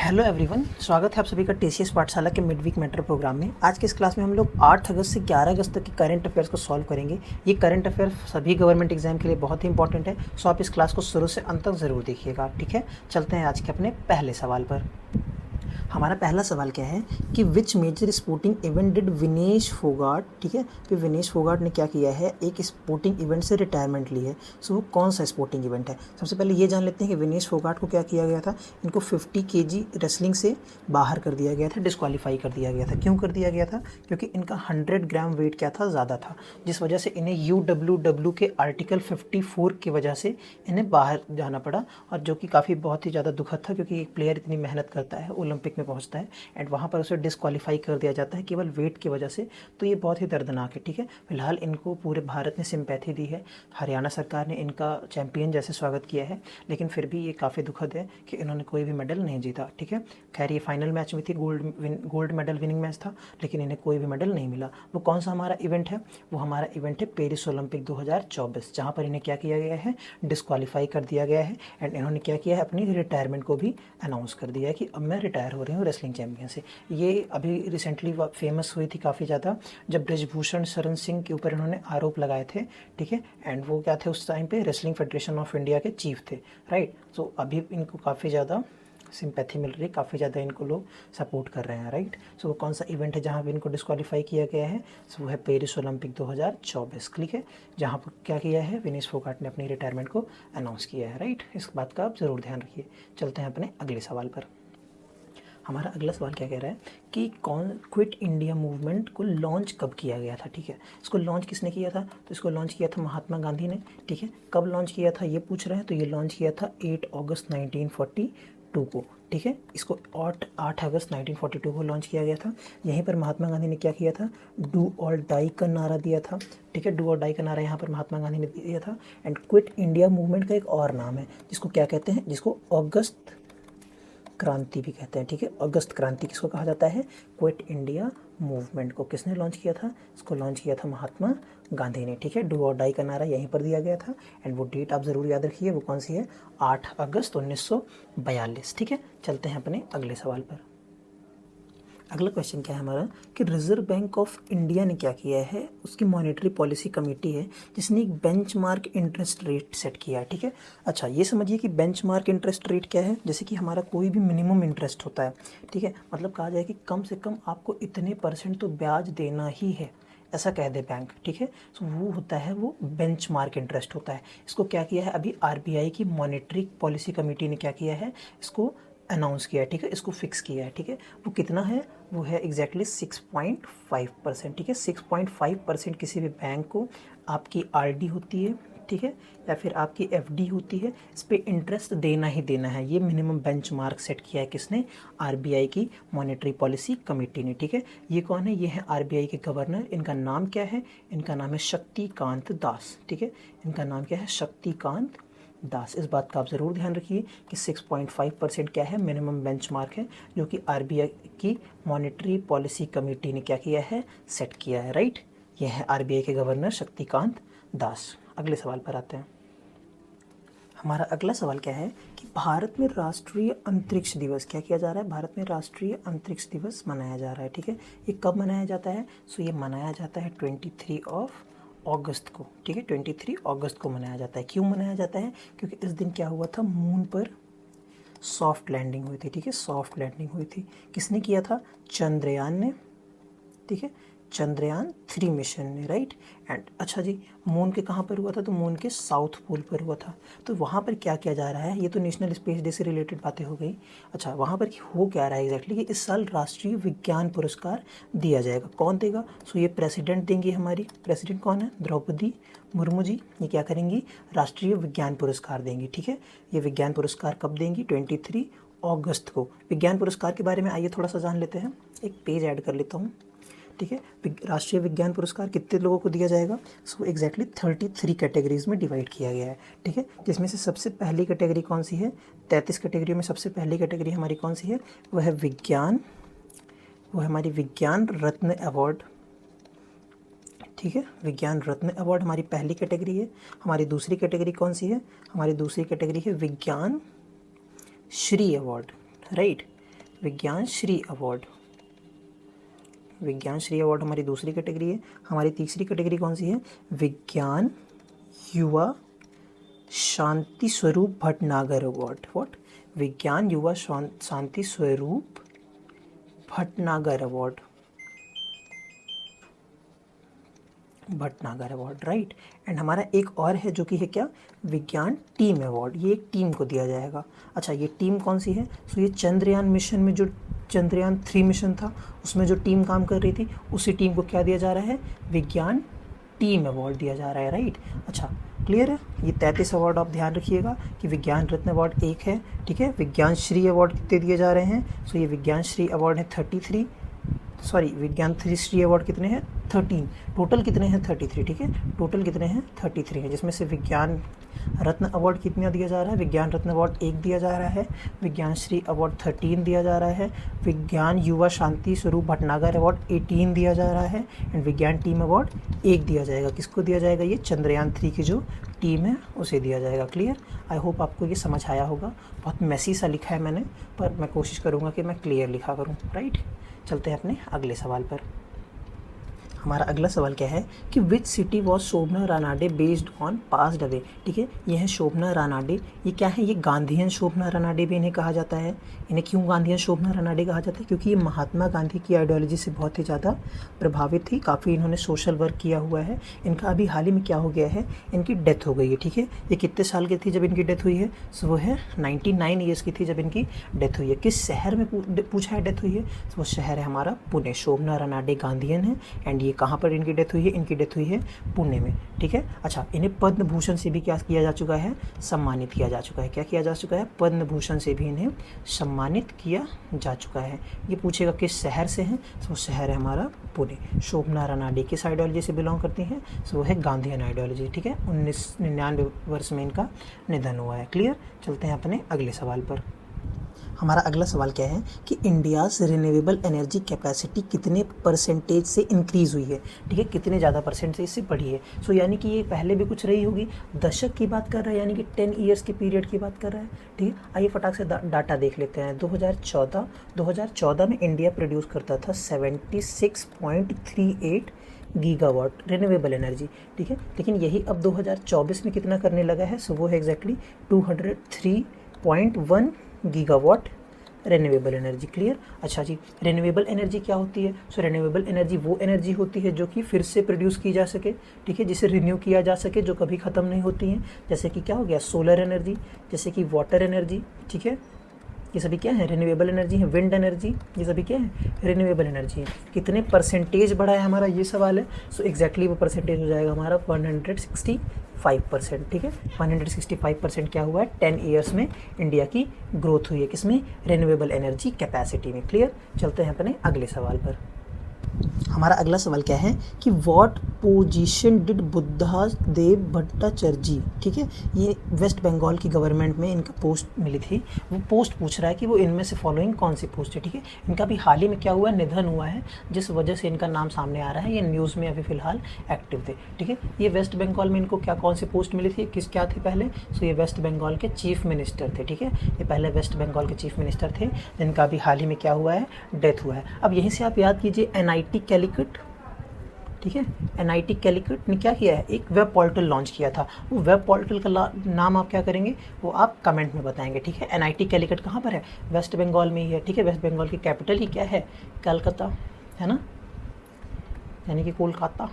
Hello everyone, स्वागत है आप सभी का टीसीएस पाठशाला के मिड वीक मेंटर प्रोग्राम में। आज की इस क्लास में हम लोग 8 अगस्त से 11 अगस्त तक के करंट अफेयर्स को सॉल्व करेंगे। ये करंट अफेयर सभी गवर्नमेंट एग्जाम के लिए बहुत ही इंपॉर्टेंट है, सो आप इस क्लास को शुरू से अंत तक ज़रूर देखिएगा। ठीक है, चलते हैं आज के अपने पहले सवाल पर। हमारा पहला सवाल क्या है कि which major sporting event did Vinesh Phogat. ठीक है, तो विनेश फोगाट ने क्या किया है, एक स्पोर्टिंग इवेंट से रिटायरमेंट ली है। सो वो कौन सा स्पोर्टिंग इवेंट है? सबसे पहले ये जान लेते हैं कि विनेश फोगाट को क्या किया गया था। इनको 50 केजी रेसलिंग से बाहर कर दिया गया था, डिस्क्वालीफाई कर दिया गया था। क्यों कर दिया गया था? क्योंकि इनका 100 ग्राम वेट क्या था, ज़्यादा था, जिस वजह से इन्हें UWW के आर्टिकल 54 की वजह से इन्हें बाहर जाना पड़ा, और जो कि काफ़ी बहुत ही ज़्यादा दुखद था, क्योंकि एक प्लेयर इतनी मेहनत करता है, ओलंपिक में पहुंचता है एंड वहां पर उसे डिस्क्वालीफाई कर दिया जाता है केवल वेट की वजह से। तो ये बहुत ही दर्दनाक है। ठीक है, फिलहाल इनको पूरे भारत ने सिंपैथी दी है, हरियाणा सरकार ने इनका चैंपियन जैसे स्वागत किया है, लेकिन फिर भी ये काफ़ी दुखद है कि इन्होंने कोई भी मेडल नहीं जीता। ठीक है, खैर ये फाइनल मैच में थी, गोल्ड मेडल विनिंग मैच था, लेकिन इन्हें कोई भी मेडल नहीं मिला। वो कौन सा हमारा इवेंट है? वो हमारा इवेंट है पेरिस ओलंपिक 2024, जहाँ पर इन्हें क्या किया गया है, डिस्क्वालीफाई कर दिया गया है एंड इन्होंने क्या किया है, अपनी रिटायरमेंट को भी अनाउंस कर दिया है कि अब मैं रिटायर हो रही हूँ रेसलिंग चैंपियन से। ये अभी रिसेंटली फेमस हुई थी काफ़ी ज़्यादा, जब ब्रजभूषण शरण सिंह के ऊपर इन्होंने आरोप लगाए थे। ठीक है, एंड वो क्या थे उस टाइम पे, रेसलिंग फेडरेशन ऑफ इंडिया के चीफ थे, राइट। तो अभी इनको काफ़ी ज़्यादा सिंपैथी मिल रही है, काफ़ी ज़्यादा इनको लोग सपोर्ट कर रहे हैं, राइट। सो वो कौन सा इवेंट है जहाँ पे इनको डिस्क्वालीफाई किया गया है? सो वो है पेरिस ओलंपिक 2024, ठीक है, जहाँ पर क्या किया है, विनेश फोगाट ने अपनी रिटायरमेंट को अनाउंस किया है, राइट। इस बात का आप ज़रूर ध्यान रखिए। चलते हैं अपने अगले सवाल पर। हमारा अगला सवाल क्या कह रहा है कि कौन क्विट इंडिया मूवमेंट को लॉन्च कब किया गया था? ठीक है, इसको लॉन्च किसने किया था? तो इसको लॉन्च किया था महात्मा गांधी ने। ठीक है, कब लॉन्च किया था ये पूछ रहे हैं, तो ये लॉन्च किया था 8 अगस्त 1942 को। ठीक है, इसको 8 अगस्त 1942 को लॉन्च किया गया था। यहीं पर महात्मा गांधी ने क्या किया था, डू और डाई का नारा दिया था। ठीक है, डू और डाई का नारा यहाँ पर महात्मा गांधी ने दिया था। एंड क्विट इंडिया मूवमेंट का एक और नाम है जिसको क्या कहते हैं, जिसको अगस्त क्रांति भी कहते हैं। ठीक है, अगस्त क्रांति किसको कहा जाता है? क्विट इंडिया मूवमेंट को किसने लॉन्च किया था? इसको लॉन्च किया था महात्मा गांधी ने। ठीक है, डू और डाई का नारा यहीं पर दिया गया था एंड वो डेट आप ज़रूर याद रखिए, वो कौन सी है, 8 अगस्त 1942। ठीक है, चलते हैं अपने अगले सवाल पर। अगला क्वेश्चन क्या है हमारा कि रिजर्व बैंक ऑफ इंडिया ने क्या किया है, उसकी मॉनेटरी पॉलिसी कमेटी है जिसने एक बेंचमार्क इंटरेस्ट रेट सेट किया है। ठीक है, अच्छा ये समझिए कि बेंचमार्क इंटरेस्ट रेट क्या है, जैसे कि हमारा कोई भी मिनिमम इंटरेस्ट होता है। ठीक है, मतलब कहा जाए कि कम से कम आपको इतने % तो ब्याज देना ही है, ऐसा कह दे बैंक। ठीक है, तो वो होता है, वो बेंचमार्क इंटरेस्ट होता है। इसको क्या किया है, अभी RBI की मॉनेटरी पॉलिसी कमेटी ने क्या किया है, इसको अनाउंस किया है। ठीक है, इसको फिक्स किया है। ठीक है, वो कितना है, वो है एग्जैक्टली 6.5%। ठीक है, 6.5% किसी भी बैंक को आपकी RD होती है, ठीक है, या फिर आपकी FD होती है, इस पर इंटरेस्ट देना ही देना है। ये मिनिमम बेंचमार्क सेट किया है किसने? RBI की मॉनेटरी पॉलिसी कमेटी ने। ठीक है, ये कौन है? ये है RBI के गवर्नर। इनका नाम क्या है? इनका नाम है शक्तिकांत दास। ठीक है, इनका नाम क्या है? शक्तिकांत दास। इस बात का आप ज़रूर ध्यान रखिए कि 6.5% क्या है, मिनिमम बेंचमार्क है, जो कि RBI की मॉनेटरी पॉलिसी कमेटी ने क्या किया है, सेट किया है, राइट। यह है RBI के गवर्नर शक्तिकांत दास। अगले सवाल पर आते हैं। हमारा अगला सवाल क्या है कि भारत में राष्ट्रीय अंतरिक्ष दिवस क्या किया जा रहा है? भारत में राष्ट्रीय अंतरिक्ष दिवस मनाया जा रहा है। ठीक है, ये कब मनाया जाता है? सो ये मनाया जाता है 23 अगस्त को। ठीक है, 23 अगस्त को मनाया जाता है। क्यों मनाया जाता है? क्योंकि इस दिन क्या हुआ था, मून पर सॉफ्ट लैंडिंग हुई थी। ठीक है, सॉफ्ट लैंडिंग हुई थी। किसने किया था? चंद्रयान ने। ठीक है, चंद्रयान 3 मिशन ने, राइट। एंड अच्छा जी, मून के कहाँ पर हुआ था? तो मून के साउथ पोल पर हुआ था। तो वहाँ पर क्या किया जा रहा है, ये तो नेशनल स्पेस डे से रिलेटेड बातें हो गई। अच्छा, वहाँ पर हो क्या रहा है एग्जैक्टली कि इस साल राष्ट्रीय विज्ञान पुरस्कार दिया जाएगा। कौन देगा? सो ये प्रेसिडेंट देंगी, हमारी प्रेसिडेंट कौन है, द्रौपदी मुर्मू जी। ये क्या करेंगी, राष्ट्रीय विज्ञान पुरस्कार देंगी। ठीक है, ये विज्ञान पुरस्कार कब देंगी? 23 अगस्त को। विज्ञान पुरस्कार के बारे में आइए थोड़ा सा जान लेते हैं। एक पेज ऐड कर लेता हूँ। ठीक है, राष्ट्रीय विज्ञान पुरस्कार कितने लोगों को दिया जाएगा? सो एग्जैक्टली 33 कैटेगरीज में डिवाइड किया गया है। ठीक है, जिसमें से सबसे पहली कैटेगरी कौन सी है? 33 कैटेगरी में सबसे पहली कैटेगरी हमारी कौन सी है? वह है विज्ञान, वो है हमारी विज्ञान रत्न अवार्ड। ठीक है, विज्ञान रत्न अवार्ड हमारी पहली कैटेगरी है। हमारी दूसरी कैटेगरी कौन सी है? हमारी दूसरी कैटेगरी है विज्ञान श्री अवार्ड, राइट। विज्ञान श्री अवार्ड। विज्ञान श्री अवार्ड हमारी दूसरी कैटेगरी है। हमारी तीसरी कैटेगरी कौन सी है? विज्ञान युवा शांति स्वरूप भटनागर अवार्ड। व्हाट? विज्ञान युवा Shanti Swarup Bhatnagar award. Bhatnagar award, right. And हमारा एक और है जो कि है क्या? विज्ञान टीम अवार्ड। ये एक टीम को दिया जाएगा। अच्छा, ये टीम कौन सी है? सो ये चंद्रयान मिशन में जो चंद्रयान 3 मिशन था उसमें जो टीम काम कर रही थी उसी टीम को क्या दिया जा रहा है? विज्ञान टीम अवार्ड दिया जा रहा है, राइट। अच्छा, क्लियर है? ये 33 अवार्ड आप ध्यान रखिएगा कि विज्ञान रत्न अवार्ड एक है, ठीक है। विज्ञान श्री अवार्ड कितने दिए जा रहे हैं? सो ये विज्ञान श्री अवार्ड है 33, सॉरी विज्ञान श्री अवार्ड कितने हैं? 13। टोटल कितने हैं? 33, ठीक है। टोटल कितने हैं? 33 हैं, जिसमें से विज्ञान रत्न अवार्ड कितना दिया जा रहा है? विज्ञान रत्न अवार्ड 1 दिया जा रहा है। विज्ञान श्री अवार्ड 13 दिया जा रहा है। विज्ञान युवा शांति स्वरूप भटनागर अवार्ड 18 दिया जा रहा है। एंड विज्ञान टीम अवार्ड 1 दिया जाएगा। किसको दिया जाएगा? ये चंद्रयान 3 की जो टीम है उसे दिया जाएगा। क्लियर? आई होप आपको ये समझ आया होगा। बहुत मैसी सा लिखा है मैंने, पर मैं कोशिश करूँगा कि मैं क्लियर लिखा करूँ, राइट। चलते हैं अपने अगले सवाल पर। हमारा अगला सवाल क्या है कि which city was Shobhana Ranade based on passed away. ठीक है, ये है शोभना रानाडे। ये क्या है? ये गांधीयन शोभना रानाडे भी इन्हें कहा जाता है। इन्हें क्यों गांधीयन शोभना रानाडे कहा जाता है? क्योंकि ये महात्मा गांधी की आइडियोलॉजी से बहुत ही ज़्यादा प्रभावित थी। काफ़ी इन्होंने सोशल वर्क किया हुआ है। इनका अभी हाल ही में क्या हो गया है? इनकी डेथ हो गई है। ठीक है, ये कितने साल की थी जब इनकी डेथ हुई है? सो वो है 99 ईयर्स की थी जब इनकी डेथ हुई है। किस शहर में पूछा है डेथ हुई है? वो शहर है हमारा पुणे। शोभना रानाडे गांधीयन है। एंड ये कहाँ पर इनकी डेथ हुई है? इनकी डेथ हुई है पुणे में। ठीक है, अच्छा, इन्हें पद्म भूषण से भी क्या किया जा चुका है? सम्मानित किया जा चुका है। क्या किया जा चुका है? पद्म भूषण से भी इन्हें सम्मानित किया जा चुका है। ये पूछेगा किस शहर से हैं? तो शहर है हमारा पुणे। शोभना रानाडे किस आइडियोलॉजी से बिलोंग करती हैं? तो वो है गांधीयन आइडियोलॉजी। ठीक है, 1999 वर्ष में इनका निधन हुआ है। क्लियर? चलते हैं अपने अगले सवाल पर। हमारा अगला सवाल क्या है कि इंडियाज़ रिन्यूएबल एनर्जी कैपेसिटी कितने परसेंटेज से इंक्रीज़ हुई है? ठीक है, कितने ज़्यादा परसेंटेज से बढ़ी है? सो यानी कि ये पहले भी कुछ रही होगी, दशक की बात कर रहा है, यानी कि 10 ईयर्स के पीरियड की बात कर रहा है। ठीक है, आइए फटाक से डाटा देख लेते हैं। 2014 में इंडिया प्रोड्यूस करता था 76.38 गीगावाट रिन्यूएबल एनर्जी। ठीक है, लेकिन यही अब 2024 में कितना करने लगा है? सो वो है exactly 203.1 gigawatt renewable energy. Clear? अच्छा जी, रिन्यूएबल एनर्जी क्या होती है? सो रिन्यूएबल एनर्जी वो एनर्जी होती है जो कि फिर से प्रोड्यूस की जा सके। ठीक है, जिसे रिन्यू किया जा सके, जो कभी ख़त्म नहीं होती हैं। जैसे कि क्या हो गया? सोलर एनर्जी, जैसे कि वाटर एनर्जी। ठीक है, ये सभी क्या है? रिन्यूएबल एनर्जी है। विंड एनर्जी, ये सभी क्या है? रिन्यूएबल एनर्जी है। कितने परसेंटेज बढ़ा है हमारा, ये सवाल है। सो एग्जैक्टली वो परसेंटेज हो जाएगा हमारा 165%। ठीक है, 165% क्या हुआ है? 10 ईयर्स में इंडिया की ग्रोथ हुई है। किसमें? रिन्यूएबल एनर्जी कैपेसिटी में। क्लियर? चलते हैं अपने अगले सवाल पर। हमारा अगला सवाल क्या है कि व्हाट पोजीशन डिड बुद्धा देव भट्टाचार्य। ठीक है, ये वेस्ट बंगाल की गवर्नमेंट में इनका पोस्ट मिली थी। वो पोस्ट पूछ रहा है कि वो इनमें से फॉलोइंग कौन सी पोस्ट है। ठीक है, इनका भी हाल ही में क्या हुआ है? निधन हुआ है, जिस वजह से इनका नाम सामने आ रहा है। ये न्यूज़ में अभी फिलहाल एक्टिव थे। ठीक है, ये वेस्ट बंगाल में इनको क्या कौन सी पोस्ट मिली थी? क्या थे पहले? सो ये वेस्ट बंगाल के चीफ मिनिस्टर थे। ठीक है, ये पहले वेस्ट बंगाल के चीफ मिनिस्टर थे, जिनका अभी हाल ही में क्या हुआ है? डेथ हुआ है। अब यहीं से आप याद कीजिए NIT कैलिकट। ठीक है, NIT कैलिकट ने क्या किया है? एक वेब पोर्टल लॉन्च किया था। वो वेब पोर्टल का नाम आप क्या करेंगे? वो आप कमेंट में बताएंगे। ठीक है, NIT कैलिकट कहाँ पर है? वेस्ट बंगाल में ही है। ठीक है, वेस्ट बंगाल की कैपिटल ही क्या है? कलकत्ता है ना, यानी कि कोलकाता,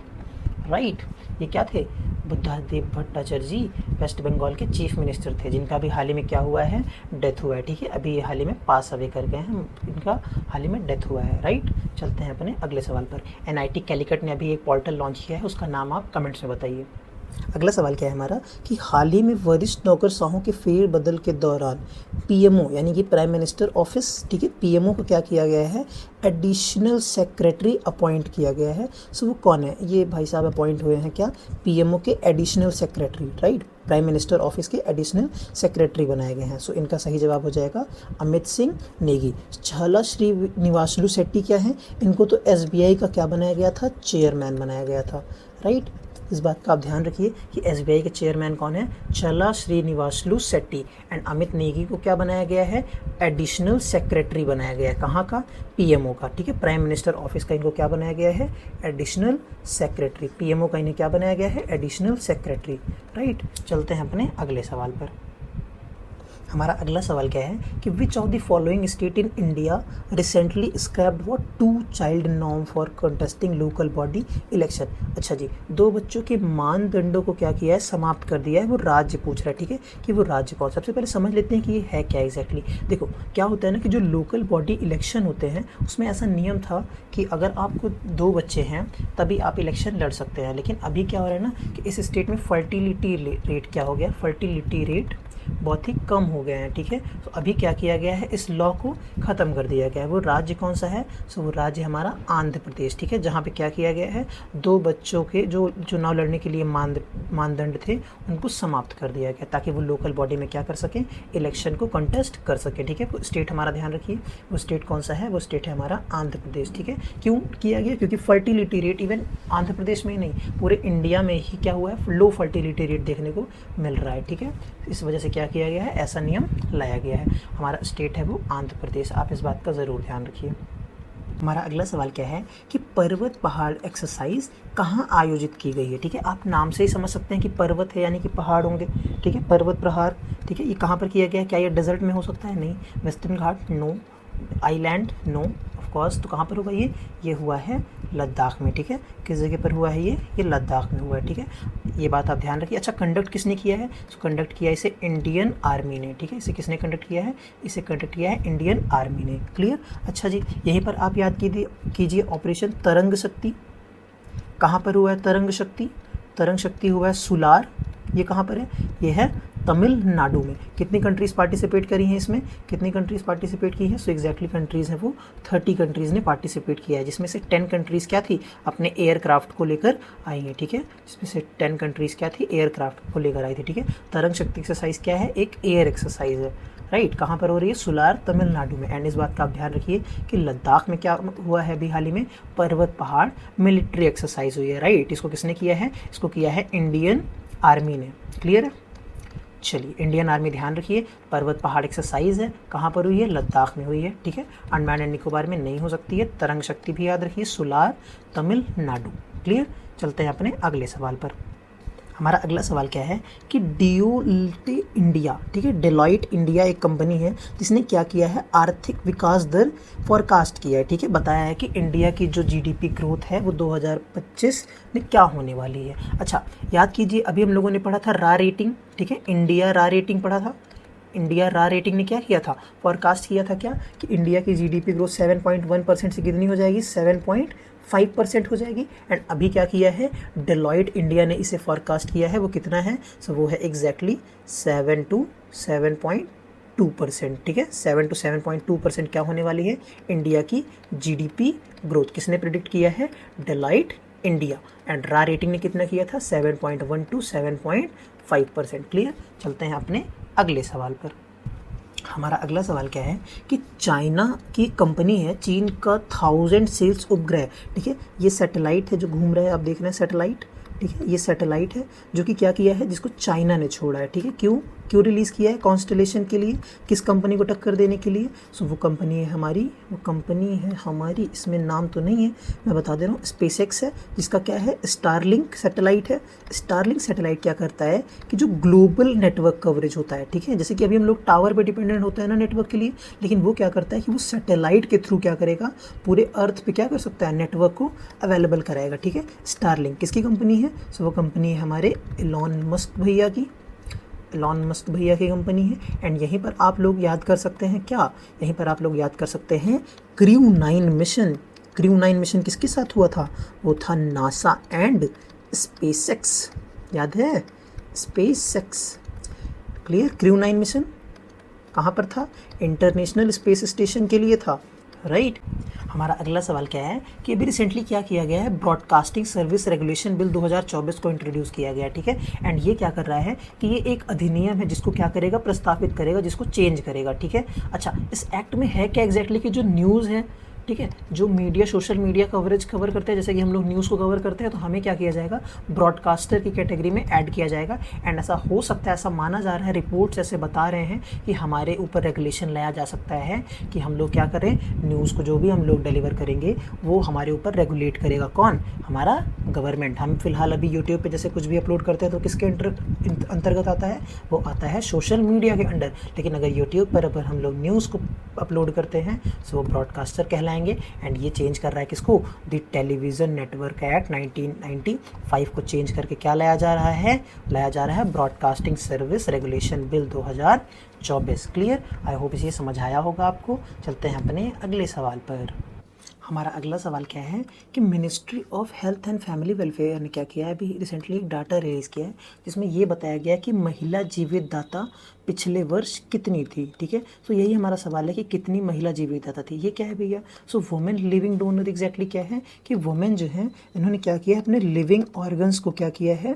राइट। ये क्या थे? बुद्धा देव भट्टाचार्य जी वेस्ट बंगाल के चीफ मिनिस्टर थे, जिनका भी हाल ही में क्या हुआ है? डेथ हुआ है। ठीक है, अभी हाल ही में पास अवे कर गए हैं, इनका हाल ही में डेथ हुआ है, राइट। चलते हैं अपने अगले सवाल पर। NIT कैलिकट ने अभी एक पोर्टल लॉन्च किया है, उसका नाम आप कमेंट्स में बताइए। अगला सवाल क्या है हमारा कि हाल ही में वरिष्ठ नौकरशाहों के फेरबदल के दौरान PMO यानी कि प्राइम मिनिस्टर ऑफिस, ठीक है, PMO को क्या किया गया है? एडिशनल सेक्रेटरी अपॉइंट किया गया है। सो वो कौन है? ये भाई साहब अपॉइंट हुए हैं क्या? PMO के additional secretary, right. Prime minister office के एडिशनल सेक्रेटरी बनाए गए हैं। सो इनका सही जवाब हो जाएगा अमित सिंह नेगी। छाला श्रीनिवासलू शेट्टी क्या है? इनको तो SBI का क्या बनाया गया था? चेयरमैन बनाया गया था, राइट। इस बात का आप ध्यान रखिए कि SBI के चेयरमैन कौन है, चला श्रीनिवासलू शेट्टी। एंड अमित नेगी को क्या बनाया गया है, एडिशनल सेक्रेटरी बनाया गया है, कहाँ का, PMO का, ठीक है, प्राइम मिनिस्टर ऑफिस का इनको क्या बनाया गया है, एडिशनल सेक्रेटरी। PMO का इन्हें क्या बनाया गया है, एडिशनल सेक्रेटरी, राइट। चलते हैं अपने अगले सवाल पर। हमारा अगला सवाल क्या है कि which of the following state in India recently scraped वो 2 child norm for contesting local body election. अच्छा जी, 2 बच्चों के मानदंडों को क्या किया है, समाप्त कर दिया है। वो राज्य पूछ रहा है, ठीक है, कि वो राज्य कौन। सबसे पहले समझ लेते हैं कि ये है क्या एग्जैक्टली। देखो क्या होता है ना कि जो लोकल बॉडी इलेक्शन होते हैं उसमें ऐसा नियम था कि अगर आपको 2 बच्चे हैं तभी आप इलेक्शन लड़ सकते हैं। लेकिन अभी क्या हो रहा है ना कि इस स्टेट में फर्टिलिटी रेट क्या हो गया, फर्टिलिटी रेट बहुत ही कम हो गए हैं, ठीक है। तो अभी क्या किया गया है, इस लॉ को ख़त्म कर दिया गया है। वो राज्य कौन सा है, सो वो राज्य हमारा आंध्र प्रदेश, ठीक है, जहाँ पे क्या किया गया है, 2 बच्चों के जो चुनाव लड़ने के लिए मानदंड थे उनको समाप्त कर दिया गया ताकि वो लोकल बॉडी में क्या कर सकें, इलेक्शन को कंटेस्ट कर सकें, ठीक है। स्टेट हमारा ध्यान रखिए, वो स्टेट कौन सा है, वो स्टेट है हमारा आंध्र प्रदेश, ठीक है। क्यों किया गया, क्योंकि fertility rate even Andhra Pradesh में ही नहीं पूरे इंडिया में ही क्या हुआ है, लो फर्टिलिटी रेट देखने को मिल रहा है, ठीक है। इस वजह से क्या किया गया है, ऐसा नियम लाया गया है। हमारा स्टेट है वो आंध्र प्रदेश, आप इस बात का ज़रूर ध्यान रखिए। हमारा अगला सवाल क्या है कि पर्वत पहाड़ एक्सरसाइज कहाँ आयोजित की गई है, ठीक है। आप नाम से ही समझ सकते हैं कि पर्वत है यानी कि पहाड़ होंगे, ठीक है, पर्वत प्रहार, ठीक है। ये कहाँ पर किया गया है, क्या ये डेजर्ट में हो सकता है, नहीं। Western Ghat, no. Island, no of course. तो कहाँ पर होगा ये हुआ है लद्दाख में, ठीक है। किस जगह पर हुआ है ये लद्दाख में हुआ है, ठीक है। ये बात आप ध्यान रखिए। अच्छा, कंडक्ट किसने किया है, तो कंडक्ट किया इसे इंडियन आर्मी ने, ठीक है। इसे किसने कंडक्ट किया है, इसे कंडक्ट किया है इंडियन आर्मी ने, क्लियर। अच्छा जी, यहीं पर आप याद कीजिए ऑपरेशन तरंग शक्ति। कहाँ पर हुआ है तरंग शक्ति, तरंग शक्ति हुआ है सुलार। ये कहाँ पर है, ये है तमिलनाडु में। कितनी कंट्रीज़ पार्टिसिपेट करी हैं इसमें, कितनी कंट्रीज़ पार्टिसिपेट की हैं, सो एग्जैक्टली कंट्रीज़ हैं वो 30 कंट्रीज़ ने पार्टिसिपेट किया है, जिसमें से 10 कंट्रीज़ क्या थी, अपने एयरक्राफ्ट को लेकर आई हैं, ठीक है। जिसमें से 10 कंट्रीज़ क्या थी, एयरक्राफ्ट को लेकर आई थी, ठीक है। तरंग शक्ति एक्सरसाइज क्या है, एक एयर एक्सरसाइज है, राइट। कहाँ पर हो रही है, सुलार, तमिलनाडु में। एंड इस बात का आप ध्यान रखिए कि लद्दाख में क्या हुआ है अभी हाल ही में, पर्वत पहाड़ मिलिट्री एक्सरसाइज हुई है, राइट। इसको किसने किया है, इसको किया है इंडियन आर्मी ने, क्लियर है। चलिए, इंडियन आर्मी ध्यान रखिए, पर्वत पहाड़ एक्सरसाइज है, कहाँ पर हुई है, लद्दाख में हुई है, ठीक है। अंडमान एंड निकोबार में नहीं हो सकती है। तरंग शक्ति भी याद रखिए, सुलार, तमिलनाडु, क्लियर। चलते हैं अपने अगले सवाल पर। हमारा अगला सवाल क्या है कि डेलोइट इंडिया, ठीक है, डेलोइट इंडिया एक कंपनी है जिसने क्या किया है, आर्थिक विकास दर फॉरकास्ट किया है, ठीक है। बताया है कि इंडिया की जो GDP ग्रोथ है वो 2025 में क्या होने वाली है। अच्छा, याद कीजिए अभी हम लोगों ने पढ़ा था रा रेटिंग, ठीक है, इंडिया रा रेटिंग पढ़ा था। इंडिया रा रेटिंग ने क्या किया था, फॉरकास्ट किया था क्या, कि इंडिया की GDP ग्रोथ 7.1% से कितनी हो जाएगी, 7.5% हो जाएगी। एंड अभी क्या किया है, डेलोइट इंडिया ने इसे फॉरकास्ट किया है, वो कितना है, सो वो है एग्जैक्टली 7 to 7.2%, ठीक है। 7 to 7.2% क्या होने वाली है, इंडिया की GDP ग्रोथ। किसने प्रिडिक्ट किया है, डेलोइट इंडिया। एंड रा रेटिंग ने कितना किया था, 7.1 to 7.5%, क्लियर। चलते हैं अपने अगले सवाल पर। हमारा अगला सवाल क्या है कि चाइना की कंपनी है, चीन का 1000 सेल्स उपग्रह, ठीक है। ये सैटेलाइट है जो घूम रहा है, आप देख रहे हैं सैटेलाइट, ठीक है। ये सैटेलाइट है जो कि क्या किया है, जिसको चाइना ने छोड़ा है, ठीक है। क्यों रिलीज़ किया है, कॉन्स्टलेशन के लिए, किस कंपनी को टक्कर देने के लिए, सो वो कंपनी है हमारी, इसमें नाम तो नहीं है, मैं बता दे रहा हूँ, स्पेसएक्स है, जिसका क्या है, स्टारलिंक सैटेलाइट है। स्टारलिंक सैटेलाइट क्या करता है कि जो ग्लोबल नेटवर्क कवरेज होता है, ठीक है, जैसे कि अभी हम लोग टावर पर डिपेंडेंट होता है ना नेटवर्क के लिए, लेकिन वो क्या करता है कि वो सैटेलाइट के थ्रू क्या करेगा, पूरे अर्थ पे क्या कर सकता है, नेटवर्क को अवेलेबल कराएगा, ठीक है। स्टारलिंक किसकी कंपनी है, सो वो कंपनी है हमारे एलॉन मस्क भैया की कंपनी है। एंड यहीं पर आप लोग याद कर सकते हैं क्या, यहीं पर आप लोग याद कर सकते हैं क्रू 9 मिशन। क्रू 9 मिशन किसके साथ हुआ था, वो था नासा एंड स्पेसएक्स, याद है, स्पेसएक्स, क्लियर। क्रू 9 मिशन कहाँ पर था, इंटरनेशनल स्पेस स्टेशन के लिए था, राइट। हमारा अगला सवाल क्या है कि अभी रिसेंटली क्या किया गया है, ब्रॉडकास्टिंग सर्विस रेगुलेशन बिल 2024 को इंट्रोड्यूस किया गया, ठीक है। एंड ये क्या कर रहा है कि ये एक अधिनियम है जिसको क्या करेगा, प्रस्तावित करेगा, जिसको चेंज करेगा, ठीक है। अच्छा, इस एक्ट में है क्या एग्जैक्टली कि जो न्यूज़ है, ठीक है। जो media social media coverage cover करते हैं, जैसे कि हम लोग न्यूज़ को कवर करते हैं, तो हमें क्या किया जाएगा, ब्रॉडकास्टर की कैटेगरी में ऐड किया जाएगा। एंड ऐसा हो सकता है, ऐसा माना जा रहा है, रिपोर्ट्स ऐसे बता रहे हैं कि हमारे ऊपर रेगुलेशन लाया जा सकता है कि हम लोग क्या करें, न्यूज़ को जो भी हम लोग डिलीवर करेंगे वो हमारे ऊपर रेगुलेट करेगा कौन, हमारा गवर्नमेंट। हम फिलहाल अभी यूट्यूब पे जैसे कुछ भी अपलोड करते हैं तो किसके अंतर्गत आता है, वो आता है सोशल मीडिया के अंडर। लेकिन अगर यूट्यूब पर अगर हम लोग न्यूज़ को अपलोड करते हैं तो वो ब्रॉडकास्टर कहलाएंगे। एंड ये चेंज कर रहा है किसको, द टेलीविज़न नेटवर्क एक्ट 1995 को चेंज करके क्या लाया जा रहा है, broadcasting service regulation bill 2024। Clear, I hope इसे समझ आया होगा आपको। चलते हैं अपने अगले सवाल पर। हमारा अगला सवाल क्या है कि ministry of health and family welfare ने क्या किया है, अभी रिसेंटली एक डाटा रिलीज़ किया है जिसमें ये बताया गया है कि महिला जीवित दाता पिछले वर्ष कितनी थी। ठीक है, तो यही हमारा सवाल है कि कितनी महिला जीवित दाता थी। ये क्या है भैया, सो वुमेन लिविंग डोनर एग्जैक्टली क्या है कि वुमेन जो है इन्होंने क्या किया है, अपने लिविंग ऑर्गन्स को क्या किया है,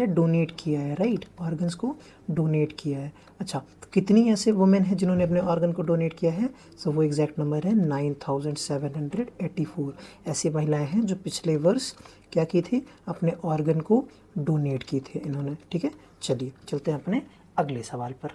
डोनेट किया है, राइट, ऑर्गन्स को डोनेट किया है। अच्छा, तो कितनी ऐसे वुमेन हैं जिन्होंने अपने ऑर्गन को डोनेट किया है, सो वो एग्जैक्ट नंबर है 9784 ऐसी महिलाएं हैं जो पिछले वर्ष क्या की थी, अपने ऑर्गन को डोनेट की थी इन्होंने। ठीक है, चलिए चलते हैं अपने अगले सवाल पर।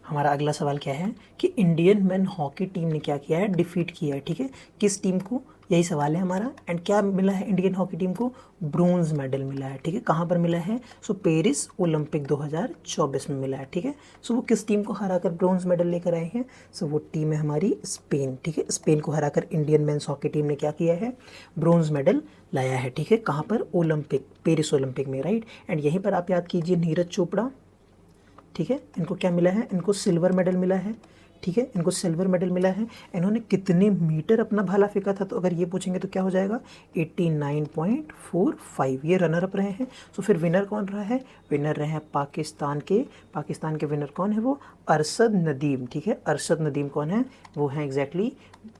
हमारा अगला सवाल क्या है कि इंडियन मेन हॉकी टीम ने क्या किया है, डिफीट किया है। ठीक है, किस टीम को, यही सवाल है हमारा। एंड क्या मिला है इंडियन हॉकी टीम को, ब्रोंज मेडल मिला है। ठीक है, कहाँ पर मिला है, सो पेरिस ओलंपिक 2024 में मिला है। ठीक है, सो वो किस टीम को हराकर ब्रोंज मेडल लेकर आए हैं, सो वो टीम है हमारी स्पेन। ठीक है, स्पेन को हराकर इंडियन मेंस हॉकी टीम ने क्या किया है, ब्रोंज मेडल लाया है। ठीक है, कहाँ पर, ओलंपिक, पेरिस ओलंपिक में, राइट। एंड यहीं पर आप याद कीजिए नीरज चोपड़ा, ठीक है, इनको क्या मिला है, इनको सिल्वर मेडल मिला है। ठीक है, इनको सिल्वर मेडल मिला है। इन्होंने कितने मीटर अपना भाला फेंका था, तो अगर ये पूछेंगे तो क्या हो जाएगा, 89.45, ये रनर अप रहे हैं। तो फिर विनर कौन रहा है, विनर रहे हैं पाकिस्तान के विनर कौन है, वो अरशद नदीम। ठीक है, अरशद नदीम कौन है, वो हैं एग्जैक्टली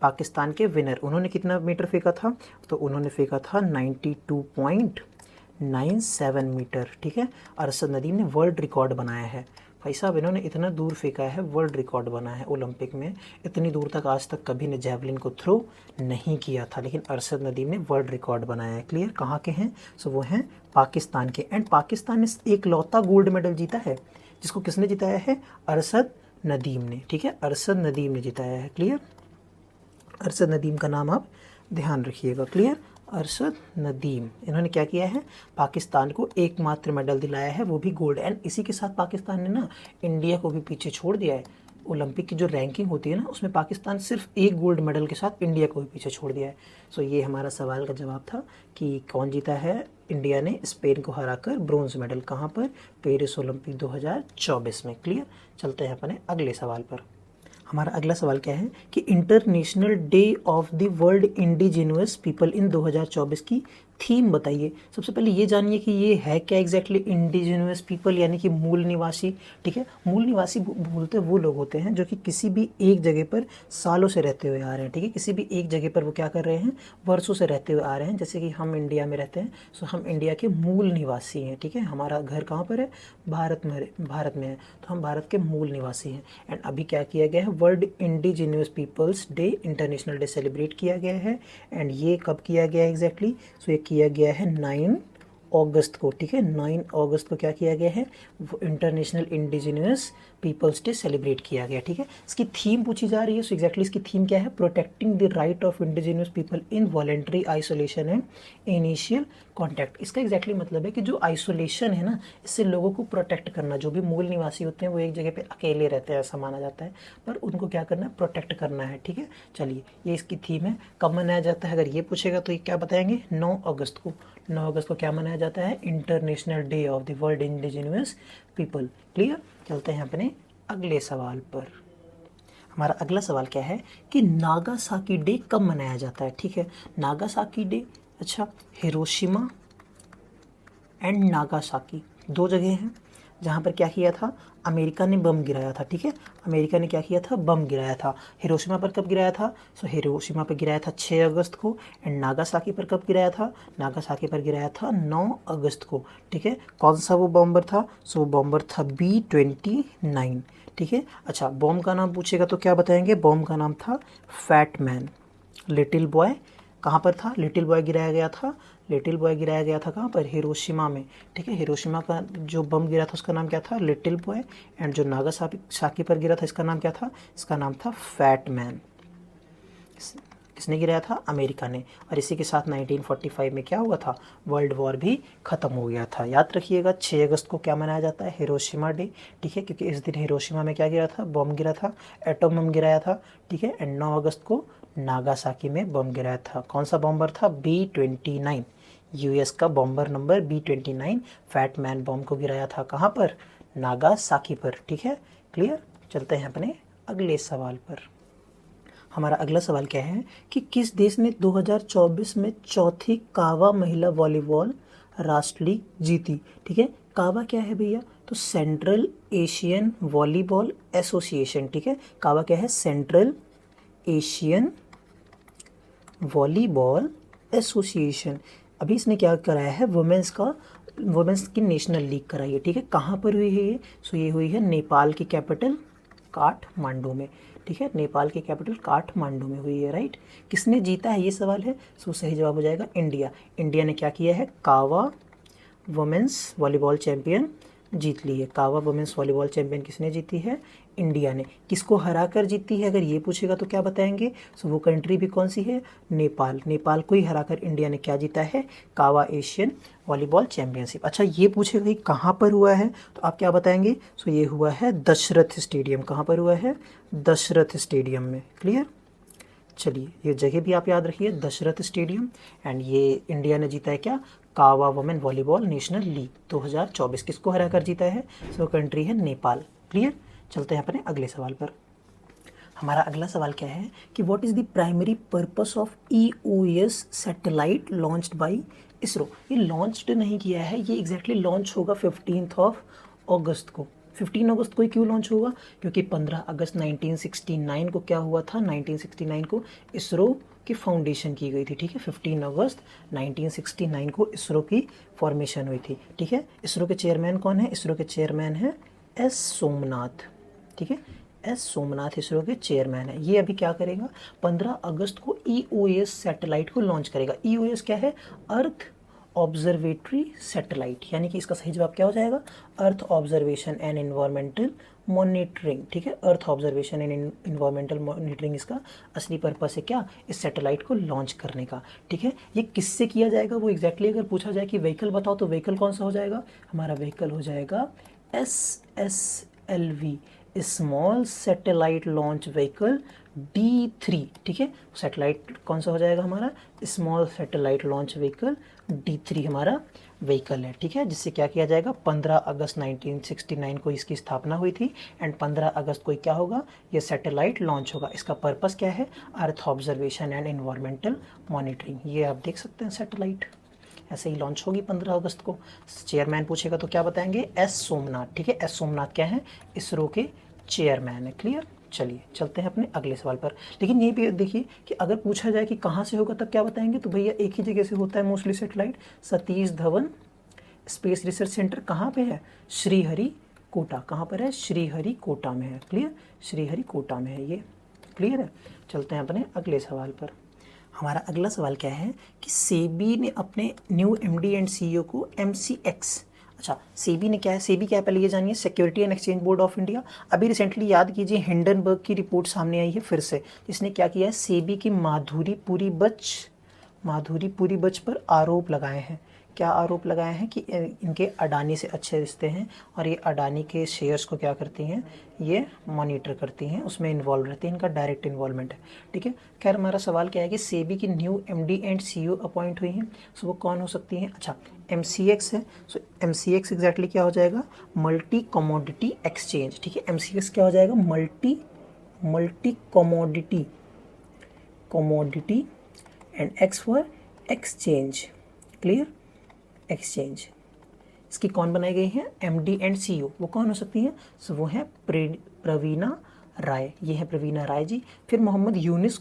पाकिस्तान के विनर। उन्होंने कितना मीटर फेंका था, तो उन्होंने फेंका था 92.97 मीटर। ठीक है, अरशद नदीम ने वर्ल्ड रिकॉर्ड बनाया है। भाई साहब, इन्होंने इतना दूर फेंका है, वर्ल्ड रिकॉर्ड बना है ओलंपिक में। इतनी दूर तक आज तक कभी ने जैवलिन को थ्रो नहीं किया था, लेकिन अरशद नदीम ने वर्ल्ड रिकॉर्ड बनाया है। क्लियर, कहाँ के हैं, सो वो हैं पाकिस्तान के। एंड पाकिस्तान ने एक लौता गोल्ड मेडल जीता है जिसको किसने जिताया है, अरशद नदीम ने। ठीक है, अरशद नदीम ने जिताया है। क्लियर, अरशद नदीम का नाम आप ध्यान रखिएगा। क्लियर, अरशद नदीम, इन्होंने क्या किया है, पाकिस्तान को एकमात्र मेडल दिलाया है, वो भी गोल्ड। एंड इसी के साथ पाकिस्तान ने ना इंडिया को भी पीछे छोड़ दिया है। ओलंपिक की जो रैंकिंग होती है ना, उसमें पाकिस्तान सिर्फ एक गोल्ड मेडल के साथ इंडिया को भी पीछे छोड़ दिया है। सो ये हमारा सवाल का जवाब था कि कौन जीता है, इंडिया ने स्पेन को हराकर ब्रोंज मेडल, कहाँ पर, पेरिस ओलंपिक 2024 में। क्लियर, चलते हैं अपने अगले सवाल पर। हमारा अगला सवाल क्या है कि international day of the world indigenous people in 2024 की थीम बताइए। सबसे पहले ये जानिए कि ये है क्या एग्जैक्टली इंडिजिनस पीपल, यानी कि मूल निवासी। ठीक है, मूल निवासी बोलते वो लोग होते हैं जो कि किसी भी एक जगह पर सालों से रहते हुए आ रहे हैं। ठीक है, किसी भी एक जगह पर वो क्या कर रहे हैं, वर्षों से रहते हुए आ रहे हैं। जैसे कि हम इंडिया में रहते हैं, सो हम इंडिया के मूल निवासी हैं। ठीक है, हमारा घर कहाँ पर है, भारत में है, तो हम भारत के मूल निवासी हैं। एंड अभी क्या किया गया है, world indigenous peoples day, international day celebrate किया गया है। एंड ये कब किया गया है एग्जैक्टली, सो ये किया गया है 9 अगस्त को। ठीक है, 9 अगस्त को क्या किया गया है, international indigenous peoples day celebrate किया गया। ठीक है, इसकी थीम पूछी जा रही है, सो एग्जैक्टली इसकी थीम क्या है, protecting the right of indigenous people in voluntary isolation and initial contact. इसका एग्जैक्टली मतलब है कि जो आइसोलेशन है ना, इससे लोगों को प्रोटेक्ट करना। जो भी मूल निवासी होते हैं वो एक जगह पे अकेले रहते हैं ऐसा माना जाता है, पर उनको क्या करना है, प्रोटेक्ट करना है। ठीक है, चलिए ये इसकी थीम है। कब मनाया जाता है, अगर ये पूछेगा तो ये क्या बताएंगे, 9 अगस्त को। 9 अगस्त को क्या मनाया जाता है, international day of the world indigenous people. Clear, चलते हैं अपने अगले सवाल पर। हमारा अगला सवाल क्या है कि नागासाकी डे कब मनाया जाता है। ठीक है, नागासाकी डे, अच्छा, हिरोशिमा एंड नागासाकी दो जगह हैं जहाँ पर क्या किया था, अमेरिका ने बम गिराया था। ठीक है, अमेरिका ने क्या किया था, बम गिराया था। हिरोशिमा पर कब गिराया था, सो हिरोशिमा पर गिराया था 6 अगस्त को। एंड नागासाकी पर कब गिराया था, नागासाकी पर गिराया था 9 अगस्त को। ठीक है, कौन सा वो बॉम्बर था, सो वो बॉम्बर था B-29। ठीक है। अच्छा, बॉम्ब का नाम पूछेगा तो क्या बताएंगे? बॉम्ब का नाम था फैट मैन। लिटिल बॉय कहाँ पर था? लिटिल बॉय गिराया गया था। लिटिल बॉय गिराया गया था कहाँ पर? हिरोशिमा में, ठीक है। हिरोशिमा का जो बम गिरा था उसका नाम क्या था? Little boy. एंड जो नागासाकी पर गिरा था इसका नाम क्या था? इसका नाम था फैट मैन। किसने गिराया था? अमेरिका ने। और इसी के साथ 1945 में क्या हुआ था? वर्ल्ड वॉर भी ख़त्म हो गया था। याद रखिएगा 6 अगस्त को क्या मनाया जाता है? हिरोशिमा डे, ठीक है, क्योंकि इस दिन हिरोशिमा में क्या गिरा था? बम गिरा था, एटम बम गिराया था, ठीक है। एंड 9 अगस्त को नागासाकी में बम गिराया था। कौन सा बॉम्बर था? B-29, यूएस का bomber number B-29 fat man bomb को गिराया था। कहाँ पर? नागासाकी पर, ठीक है। क्लियर। चलते हैं अपने अगले सवाल पर। हमारा अगला सवाल क्या है कि किस देश ने 2024 में चौथी कावा महिला वॉलीबॉल राष्ट्र लीग जीती? ठीक है, कावा क्या है भैया? तो सेंट्रल एशियन वॉलीबॉल एसोसिएशन, ठीक है। कावा क्या है? Central Asian volleyball association. अभी इसने क्या कराया है? वुमेंस की नेशनल लीग कराई है, ठीक है। कहाँ पर हुई है ये? सो ये हुई है नेपाल की कैपिटल काठमांडू में, ठीक है। नेपाल की कैपिटल काठमांडू में हुई है, राइट। किसने जीता है ये सवाल है। सो सही जवाब हो जाएगा इंडिया। इंडिया ने क्या किया है? कावा वुमेंस वॉलीबॉल चैंपियन जीत ली है। कावा वुमेंस वॉलीबॉल चैंपियन किसने जीती है? इंडिया ने। किसको हरा कर जीती है अगर ये पूछेगा तो क्या बताएंगे? सो वो कंट्री भी कौन सी है? नेपाल। नेपाल को ही हरा कर इंडिया ने क्या जीता है? कावा एशियन वॉलीबॉल चैंपियनशिप। अच्छा, ये पूछेगा कि कहाँ पर हुआ है तो आप क्या बताएंगे? सो ये हुआ है दशरथ स्टेडियम। कहाँ पर हुआ है? दशरथ स्टेडियम में। क्लियर। चलिए, ये जगह भी आप याद रखिए, दशरथ स्टेडियम। एंड ये इंडिया ने जीता है क्या? कावा वुमेन वॉलीबॉल नेशनल लीग 2024। किसको हरा कर जीता है? सो कंट्री है नेपाल। क्लियर। चलते हैं अपने अगले सवाल पर। हमारा अगला सवाल क्या है कि what is the primary purpose of EOS satellite launched by ISRO? ये लॉन्च्ड नहीं किया है, ये एग्जैक्टली लॉन्च होगा 15 अगस्त को। 15 अगस्त को ही क्यों लॉन्च होगा? क्योंकि 15 अगस्त 1969 को क्या हुआ था? 1969 को इसरो की फाउंडेशन की गई थी, ठीक है। 15 अगस्त 1969 को इसरो की फॉर्मेशन हुई थी, ठीक है। इसरो के चेयरमैन कौन है? इसरो के चेयरमैन है S सोमनाथ, ठीक है। S सोमनाथ इसरो के चेयरमैन है। ये अभी क्या करेगा? 15 अगस्त को EOS सैटेलाइट को लॉन्च करेगा। EOS क्या है? अर्थ ऑब्जर्वेटरी सैटेलाइट, यानी कि इसका सही जवाब क्या हो जाएगा? Earth observation and environmental monitoring, ठीक है। Earth observation and environmental monitoring इसका असली पर्पस है क्या? इस सैटेलाइट को लॉन्च करने का, ठीक है। ये किससे किया जाएगा वो एग्जैक्टली अगर पूछा जाए कि व्हीकल बताओ तो व्हीकल कौन सा हो जाएगा? हमारा व्हीकल हो जाएगा SSLV, small satellite launch vehicle D3, ठीक है। सैटेलाइट कौन सा हो जाएगा हमारा? Small satellite launch vehicle D3 हमारा व्हीकल है, ठीक है। जिससे क्या किया जाएगा? 15 अगस्त 1969 को इसकी स्थापना हुई थी। एंड 15 अगस्त को क्या होगा? ये सैटेलाइट लॉन्च होगा। इसका पर्पस क्या है? Earth observation and environmental monitoring. ये आप देख सकते हैं, सैटेलाइट ऐसे ही लॉन्च होगी 15 अगस्त को। चेयरमैन पूछेगा तो क्या बताएंगे? S सोमनाथ, ठीक है। S सोमनाथ क्या है? इसरो के चेयरमैन है। क्लियर। चलिए, चलते हैं अपने अगले सवाल पर। लेकिन ये भी देखिए कि अगर पूछा जाए कि कहाँ से होगा तब क्या बताएंगे? तो भैया एक ही जगह से होता है mostly satellite. Satish Dhawan space research centre कहाँ पे है? श्रीहरिकोटा। कहाँ पर है? श्रीहरिकोटा में है। क्लियर। श्रीहरिकोटा में है ये। क्लियर है। चलते हैं अपने अगले सवाल पर। हमारा अगला सवाल क्या है कि सेबी ने अपने न्यू MD एंड CEO को MCX, अच्छा सेबी ने क्या है? सेबी क्या है पहले ये जानिए। Security and exchange board of India. अभी रिसेंटली याद कीजिए हिंडनबर्ग की रिपोर्ट सामने आई है फिर से। इसने क्या किया है? सेबी की माधुरी पुरी बच पर आरोप लगाए हैं। क्या आरोप लगाए हैं? कि इनके अडानी से अच्छे रिश्ते हैं और ये अडानी के शेयर्स को क्या करती हैं? ये मॉनिटर करती हैं, उसमें इन्वॉल्व रहती हैं, इनका डायरेक्ट इन्वॉल्वमेंट है, ठीक है। खैर, हमारा सवाल क्या है कि सेबी की new MD and CEO appoint हुई हैं। सो वो कौन हो सकती हैं? अच्छा, MCX है। सो MCX एग्जैक्टली क्या हो जाएगा? मल्टी कमोडिटी एक्सचेंज, ठीक है। MCX क्या हो जाएगा? Multi commodity and X for exchange. Clear. Exchange. इसकी कौन बनाई गई है? MD and CEO। वो कौन हो सकती हैं? सो वो है प्रवीणा राय। ये है प्रवीणा राय जी। फिर मोहम्मद यूनुस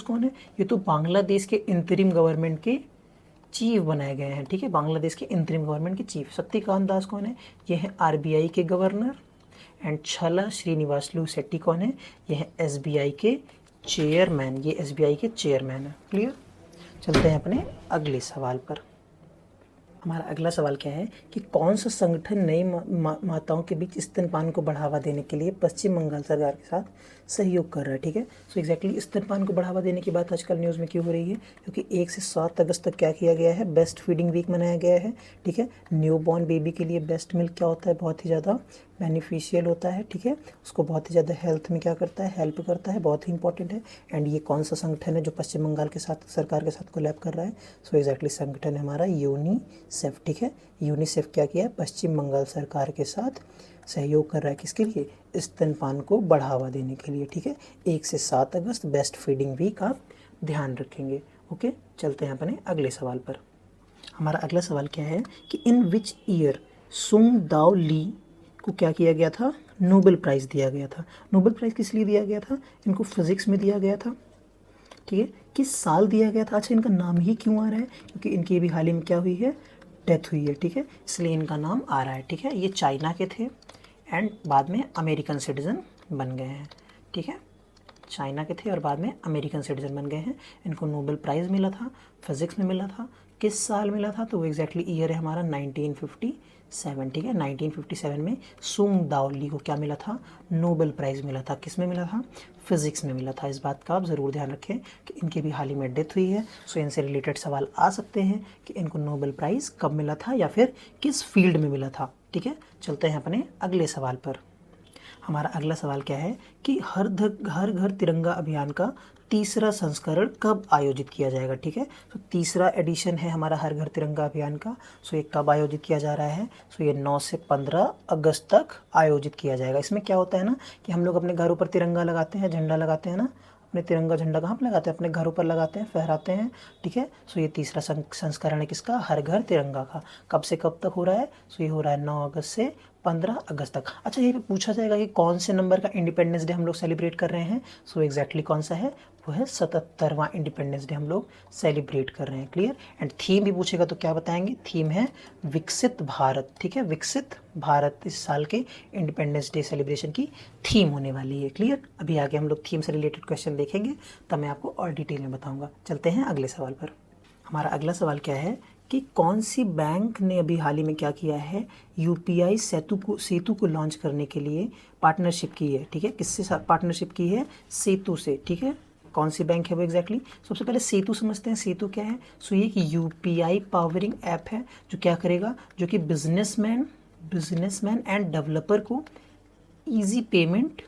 कौन है? ये तो बांग्लादेश के इंतरिम गवर्नमेंट के चीफ बनाए गए हैं, ठीक है। बांग्लादेश के इंतरिम गवर्नमेंट के चीफ। शक्तिकांत दास कौन है? ये है RBI के गवर्नर। एंड छला श्रीनिवासलू शेट्टी कौन है? ये है SBI के चेयरमैन, ये SBI के चेयरमैन है। क्लियर? चलते हैं अपने अगले सवाल पर। हमारा अगला सवाल क्या है कि कौन सा संगठन नई माताओं के बीच स्तनपान को बढ़ावा देने के लिए पश्चिम बंगाल सरकार के साथ सहयोग कर रहा है? ठीक है, सो एग्जैक्टली स्तनपान को बढ़ावा देने की बात आजकल न्यूज़ में क्यों हो रही है? क्योंकि 1 से 7 अगस्त तक क्या किया गया है? बेस्ट फीडिंग वीक मनाया गया है। ठीक है, न्यू बॉर्न बेबी के लिए बेस्ट मिल्क क्या होता है? बहुत ही ज़्यादा बेनिफिशियल होता है। ठीक है, उसको बहुत ही ज़्यादा हेल्थ में क्या करता है? हेल्प करता है, बहुत ही इंपॉर्टेंट है। एंड ये कौन सा संगठन है जो पश्चिम बंगाल के साथ सरकार के साथ कोलैब कर रहा है? सो एग्जैक्टली संगठन है हमारा यूनिसेफ। ठीक है, यूनिसेफ क्या किया है? पश्चिम बंगाल सरकार के साथ सहयोग कर रहा है। किसके लिए? स्तनपान को बढ़ावा देने के लिए। ठीक है, 1 से 7 अगस्त बेस्ट फीडिंग वीक आप ध्यान रखेंगे। ओके, चलते हैं अपने अगले सवाल पर। हमारा अगला सवाल क्या है कि इन विच ईयर सुंग दाओ ली को क्या किया गया था? नोबेल प्राइज़ दिया गया था। नोबेल प्राइज़ किस लिए दिया गया था? इनको फिजिक्स में दिया गया था। ठीक है, किस साल दिया गया था? अच्छा, इनका नाम ही क्यों आ रहा है? क्योंकि इनकी अभी हाल ही में क्या हुई है? डेथ हुई है। ठीक है, इसलिए इनका नाम आ रहा है। ठीक है, ये चाइना के थे एंड बाद में अमेरिकन सिटीज़न बन गए हैं। ठीक है, चाइना के थे और बाद में अमेरिकन सिटीज़न बन गए हैं। इनको नोबेल प्राइज़ मिला था, फिज़िक्स में मिला था। किस साल मिला था? तो वो एग्जैक्टली ईयर है हमारा 1957। ठीक है, 1957 में सुंग दाओ ली को क्या मिला था? नोबेल प्राइज़ मिला था। किस में मिला था? फिज़िक्स में मिला था। इस बात का आप ज़रूर ध्यान रखें कि इनकी भी हाल ही में डेथ हुई है। सो इनसे रिलेटेड सवाल आ सकते हैं कि इनको नोबेल प्राइज़ कब मिला था या फिर किस फील्ड में मिला था। ठीक है, चलते हैं अपने अगले सवाल पर। हमारा अगला सवाल क्या है कि हर घर तिरंगा अभियान का तीसरा संस्करण कब आयोजित किया जाएगा? ठीक है, तो तीसरा एडिशन है हमारा हर घर तिरंगा अभियान का। सो ये कब आयोजित किया जा रहा है? सो ये 9 से 15 अगस्त तक आयोजित किया जाएगा। इसमें क्या होता है ना कि हम लोग अपने घरों पर तिरंगा लगाते हैं, झंडा लगाते हैं ना। अपने तिरंगा झंडा कहाँ पर लगाते हैं? अपने घरों पर लगाते हैं, फहराते हैं। ठीक है, सो ये तीसरा संस्करण है किसका? हर घर तिरंगा का। कब से कब तक हो रहा है? सो ये हो रहा है 9 अगस्त से 15 अगस्त तक। अच्छा, ये भी पूछा जाएगा कि कौन से नंबर का इंडिपेंडेंस डे हम लोग सेलिब्रेट कर रहे हैं? सो एग्जैक्टली कौन सा है? वो है 77वां इंडिपेंडेंस डे हम लोग सेलिब्रेट कर रहे हैं। क्लियर? एंड थीम भी पूछेगा तो क्या बताएंगे? थीम है विकसित भारत। ठीक है, विकसित भारत इस साल के इंडिपेंडेंस डे सेलिब्रेशन की थीम होने वाली है। क्लियर? अभी आगे हम लोग थीम से रिलेटेड क्वेश्चन देखेंगे, तब मैं आपको और डिटेल में बताऊंगा। चलते हैं अगले सवाल पर। हमारा अगला सवाल क्या है कि कौन सी बैंक ने अभी हाल ही में क्या किया है? UPI सेतु को लॉन्च करने के लिए पार्टनरशिप की है। ठीक है, किससे साथ पार्टनरशिप की है? सेतु से। ठीक है, कौन सी बैंक है वो एग्जैक्टली? सबसे पहले सेतु समझते हैं। सेतु क्या है? सो ये एक UPI पावरिंग ऐप है जो क्या करेगा? जो कि बिजनेसमैन एंड डेवलपर को ईजी पेमेंट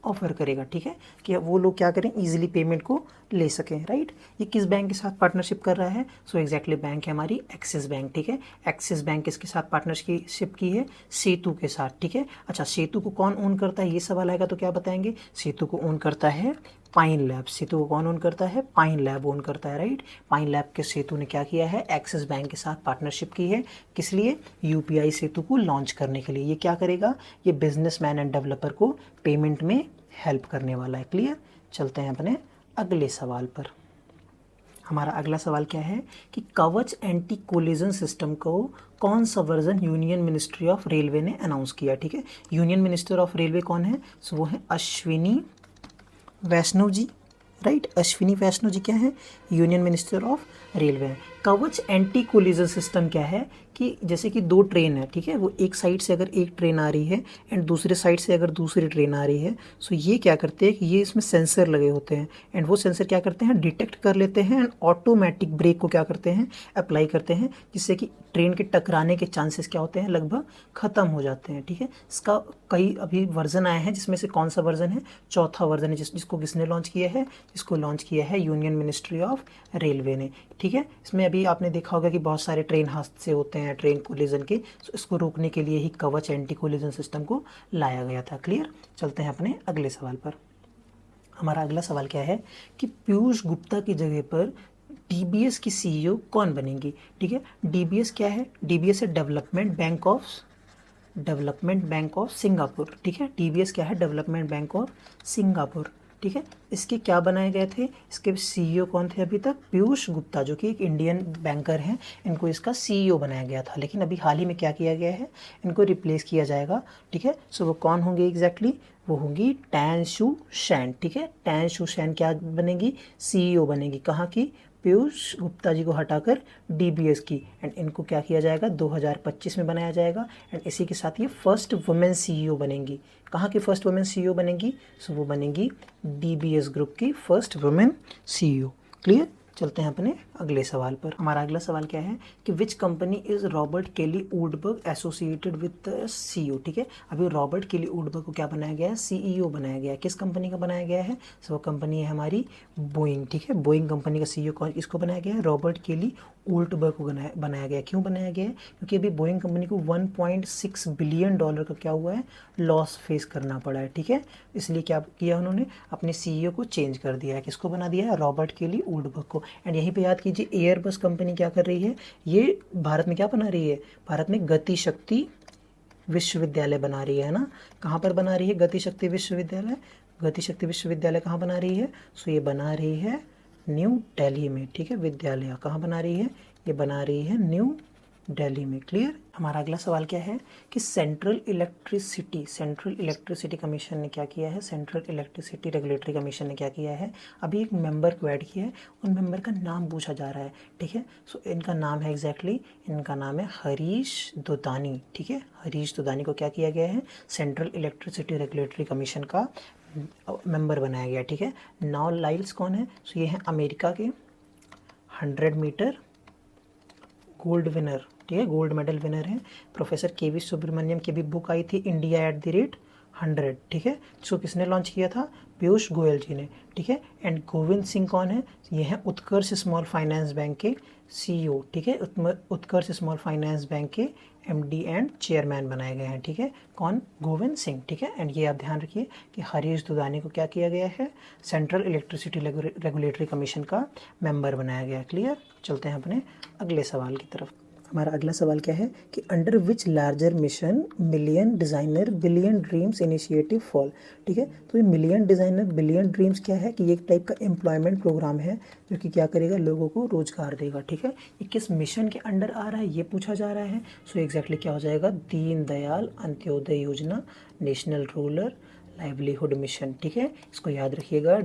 ऑफर करेगा। ठीक है, कि वो लोग क्या करें? इजीली पेमेंट को ले सकें। राइट? ये किस बैंक के साथ पार्टनरशिप कर रहा है? सो एग्जैक्टली बैंक है हमारी एक्सिस बैंक। ठीक है, एक्सिस बैंक किसके साथ पार्टनरशिप की है? सेतु के साथ। ठीक है, अच्छा, सेतु को कौन ओन करता है? ये सवाल आएगा तो क्या बताएंगे? सेतु को ओन करता है पाइन लैब। सेतु को कौन ओन करता है? पाइन लैब ओन करता है। राइट? पाइन लैब के सेतु ने क्या किया है? एक्सिस बैंक के साथ पार्टनरशिप की है। किस लिए? UPI सेतु को लॉन्च करने के लिए। ये क्या करेगा? ये बिजनेसमैन एंड डेवलपर को पेमेंट में हेल्प करने वाला है। क्लियर? चलते हैं अपने अगले सवाल पर। हमारा अगला सवाल क्या है कि कवच एंटी कोलिजन सिस्टम को कौन सा version union ministry of railway ने अनाउंस किया? ठीक है, यूनियन मिनिस्टर ऑफ रेलवे कौन है? सो वो है अश्विनी वैष्णव जी। राइट? अश्विनी वैष्णव जी क्या है? Union minister of railway. कवच एंटी कोलिजन सिस्टम क्या है कि जैसे कि 2 ट्रेन है। ठीक है, वो एक साइड से अगर एक ट्रेन आ रही है एंड दूसरे साइड से अगर दूसरी ट्रेन आ रही है, सो ये क्या करते हैं कि ये इसमें सेंसर लगे होते हैं एंड वो सेंसर क्या करते हैं? डिटेक्ट कर लेते हैं एंड ऑटोमेटिक ब्रेक को क्या करते हैं? अप्लाई करते हैं, जिससे कि ट्रेन के टकराने के चांसेस क्या होते हैं? लगभग ख़त्म हो जाते हैं। ठीक है, इसका कई अभी वर्जन आए हैं, जिसमें से कौन सा वर्जन है? चौथा वर्जन है, जिसको किसने लॉन्च किया है? जिसको लॉन्च किया है यूनियन मिनिस्ट्री ऑफ रेलवे ने। ठीक है, इसमें अभी आपने देखा होगा कि बहुत सारे ट्रेन हादसे होते हैं, ट्रेन कोलिजन के, इसको रोकने के लिए ही कवच एंटी कोलिजन सिस्टम को लाया गया था। क्लियर? चलते हैं अपने अगले सवाल पर। हमारा अगला सवाल क्या है कि पीयूष गुप्ता की जगह पर DBS की CEO कौन बनेंगी? ठीक है, DBS क्या है? DBS है डेवलपमेंट बैंक ऑफ सिंगापुर। ठीक है, DBS क्या है? Development bank of Singapore. ठीक है। इसके क्या बनाए गए थे, इसके CEO कौन थे अभी तक, पीयूष गुप्ता, जो कि एक इंडियन बैंकर हैं, इनको इसका CEO बनाया गया था। लेकिन अभी हाल ही में क्या किया गया है, इनको रिप्लेस किया जाएगा, ठीक है। सो वो कौन होंगे एग्जैक्टली, वो होंगी टैन शू शैन, ठीक है। टैन शू शैन क्या बनेगी, CEO बनेगी, कहाँ की, पीयूष गुप्ता जी को हटाकर DBS की। एंड इनको क्या किया जाएगा, 2025 में बनाया जाएगा। एंड इसी के साथ ये फर्स्ट वुमेन CEO बनेंगी। कहाँ की फर्स्ट वुमेन CEO बनेगी, सो वो बनेंगी DBS ग्रुप की फर्स्ट वुमेन CEO। क्लियर। चलते हैं अपने अगले सवाल पर। हमारा अगला सवाल क्या है कि which company is Robert Kelly वुडबर्ग associated with CEO, ठीक है। अभी रॉबर्ट केली वुडबर्ग को क्या बनाया गया है, CEO बनाया गया है। किस कंपनी का बनाया गया है, सो वो कंपनी है हमारी बोइंग, ठीक है। बोइंग कंपनी का CEO कौन, इसको बनाया गया है, रॉबर्ट केली वुडबर्ग को बनाया गया है। क्यों बनाया गया है, क्योंकि अभी बोइंग कंपनी को $1.6 बिलियन का क्या हुआ है, लॉस फेस करना पड़ा है, ठीक है। इसलिए क्या किया उन्होंने, अपने CEO को चेंज कर दिया है। किसको बना दिया है, रॉबर्ट केली वुडबर्ग को। एंड यहीं पे याद कीजिए एयरबस कंपनी क्या कर रही है, ये भारत में क्या बना रही है, भारत में गति शक्ति विश्वविद्यालय बना रही है ना। कहाँ पर बना रही है गति शक्ति विश्वविद्यालय, गति शक्ति विश्वविद्यालय कहाँ बना रही है, सो ये बना रही है न्यू दिल्ली में, ठीक है। विद्यालय कहाँ बना रही है, ये बना रही है न्यू दिल्ली में। क्लियर। हमारा अगला सवाल क्या है कि सेंट्रल इलेक्ट्रिसिटी कमीशन ने क्या किया है, सेंट्रल इलेक्ट्रिसिटी रेगुलेटरी कमीशन ने क्या किया है, अभी एक मेंबर को ऐड किया है, उन मेंबर का नाम पूछा जा रहा है, ठीक है। सो इनका नाम है एग्जैक्टली, इनका नाम है हरीश दुदानी, ठीक है। हरीश दुदानी को क्या किया गया है, सेंट्रल इलेक्ट्रिसिटी रेगुलेटरी कमीशन का मेंबर बनाया गया, ठीक है। नॉ लाइल्स कौन है, सो ये हैं अमेरिका के 100 मीटर गोल्ड विनर, ठीक है, गोल्ड मेडल विनर है। प्रोफेसर KV सुब्रमण्यम की भी बुक आई थी इंडिया @100, ठीक है। इसको किसने लॉन्च किया था, पीयूष गोयल जी ने, ठीक है। एंड गोविंद सिंह कौन है, ये हैं उत्कर्ष स्मॉल फाइनेंस बैंक के CEO, ठीक है। उत्कर्ष स्मॉल फाइनेंस बैंक के MD एंड चेयरमैन बनाए गए हैं, ठीक है। कौन, गोविंद सिंह, ठीक है। एंड ये आप ध्यान रखिए कि हरीश दुदानी को क्या किया गया है, सेंट्रल इलेक्ट्रिसिटी रेगुलेटरी कमीशन का मेंबर बनाया गया। क्लियर। चलते हैं अपने अगले सवाल की तरफ। हमारा अगला सवाल क्या है कि under which larger mission million designer billion dreams initiative fall, ठीक है। तो ये मिलियन डिज़ाइनर बिलियन ड्रीम्स क्या है कि ये एक टाइप का एम्प्लॉयमेंट प्रोग्राम है जो कि क्या करेगा, लोगों को रोजगार देगा, ठीक है। ये किस मिशन के अंडर आ रहा है ये पूछा जा रहा है। सो एग्जैक्टली क्या हो जाएगा, दीन दयाल अंत्योदय योजना, नेशनल रूरल लाइवलीहुड मिशन, ठीक है। इसको याद रखिएगा,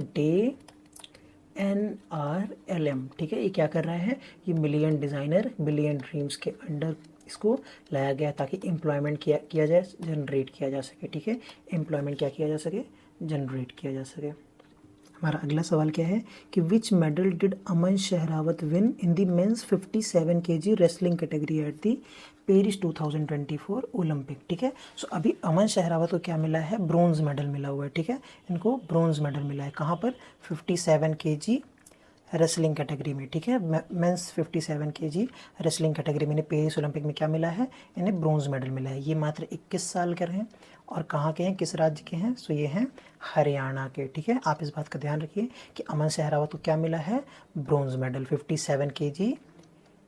NRLM, ठीक है। ये क्या कर रहा है, ये मिलियन डिज़ाइनर बिलियन ड्रीम्स के अंडर इसको लाया गया ताकि एम्प्लॉयमेंट किया जाए, जनरेट किया जा सके, ठीक है। एम्प्लॉयमेंट क्या किया जा सके, जनरेट किया जा सके। हमारा अगला सवाल क्या है कि which medal did Aman Sehrawat win in the men's 57 kg wrestling category at the Paris 2024 Olympic, ठीक है। सो अभी अमन शहरावत को क्या मिला है, ब्रोंज मेडल मिला हुआ है, ठीक है। इनको ब्रोंज मेडल मिला है, कहाँ पर, 57 kg रेसलिंग कैटेगरी में, ठीक है। मेंस 57 kg रेसलिंग कैटेगरी में पेरिस ओलंपिक में क्या मिला है, इन्हें ब्रोंज मेडल मिला है। ये मात्र 21 साल के हैं और कहाँ के हैं, किस राज्य के हैं, सो ये हैं हरियाणा के, ठीक है। आप इस बात का ध्यान रखिए कि अमन शहरावत को क्या मिला है, bronze medal 57 kg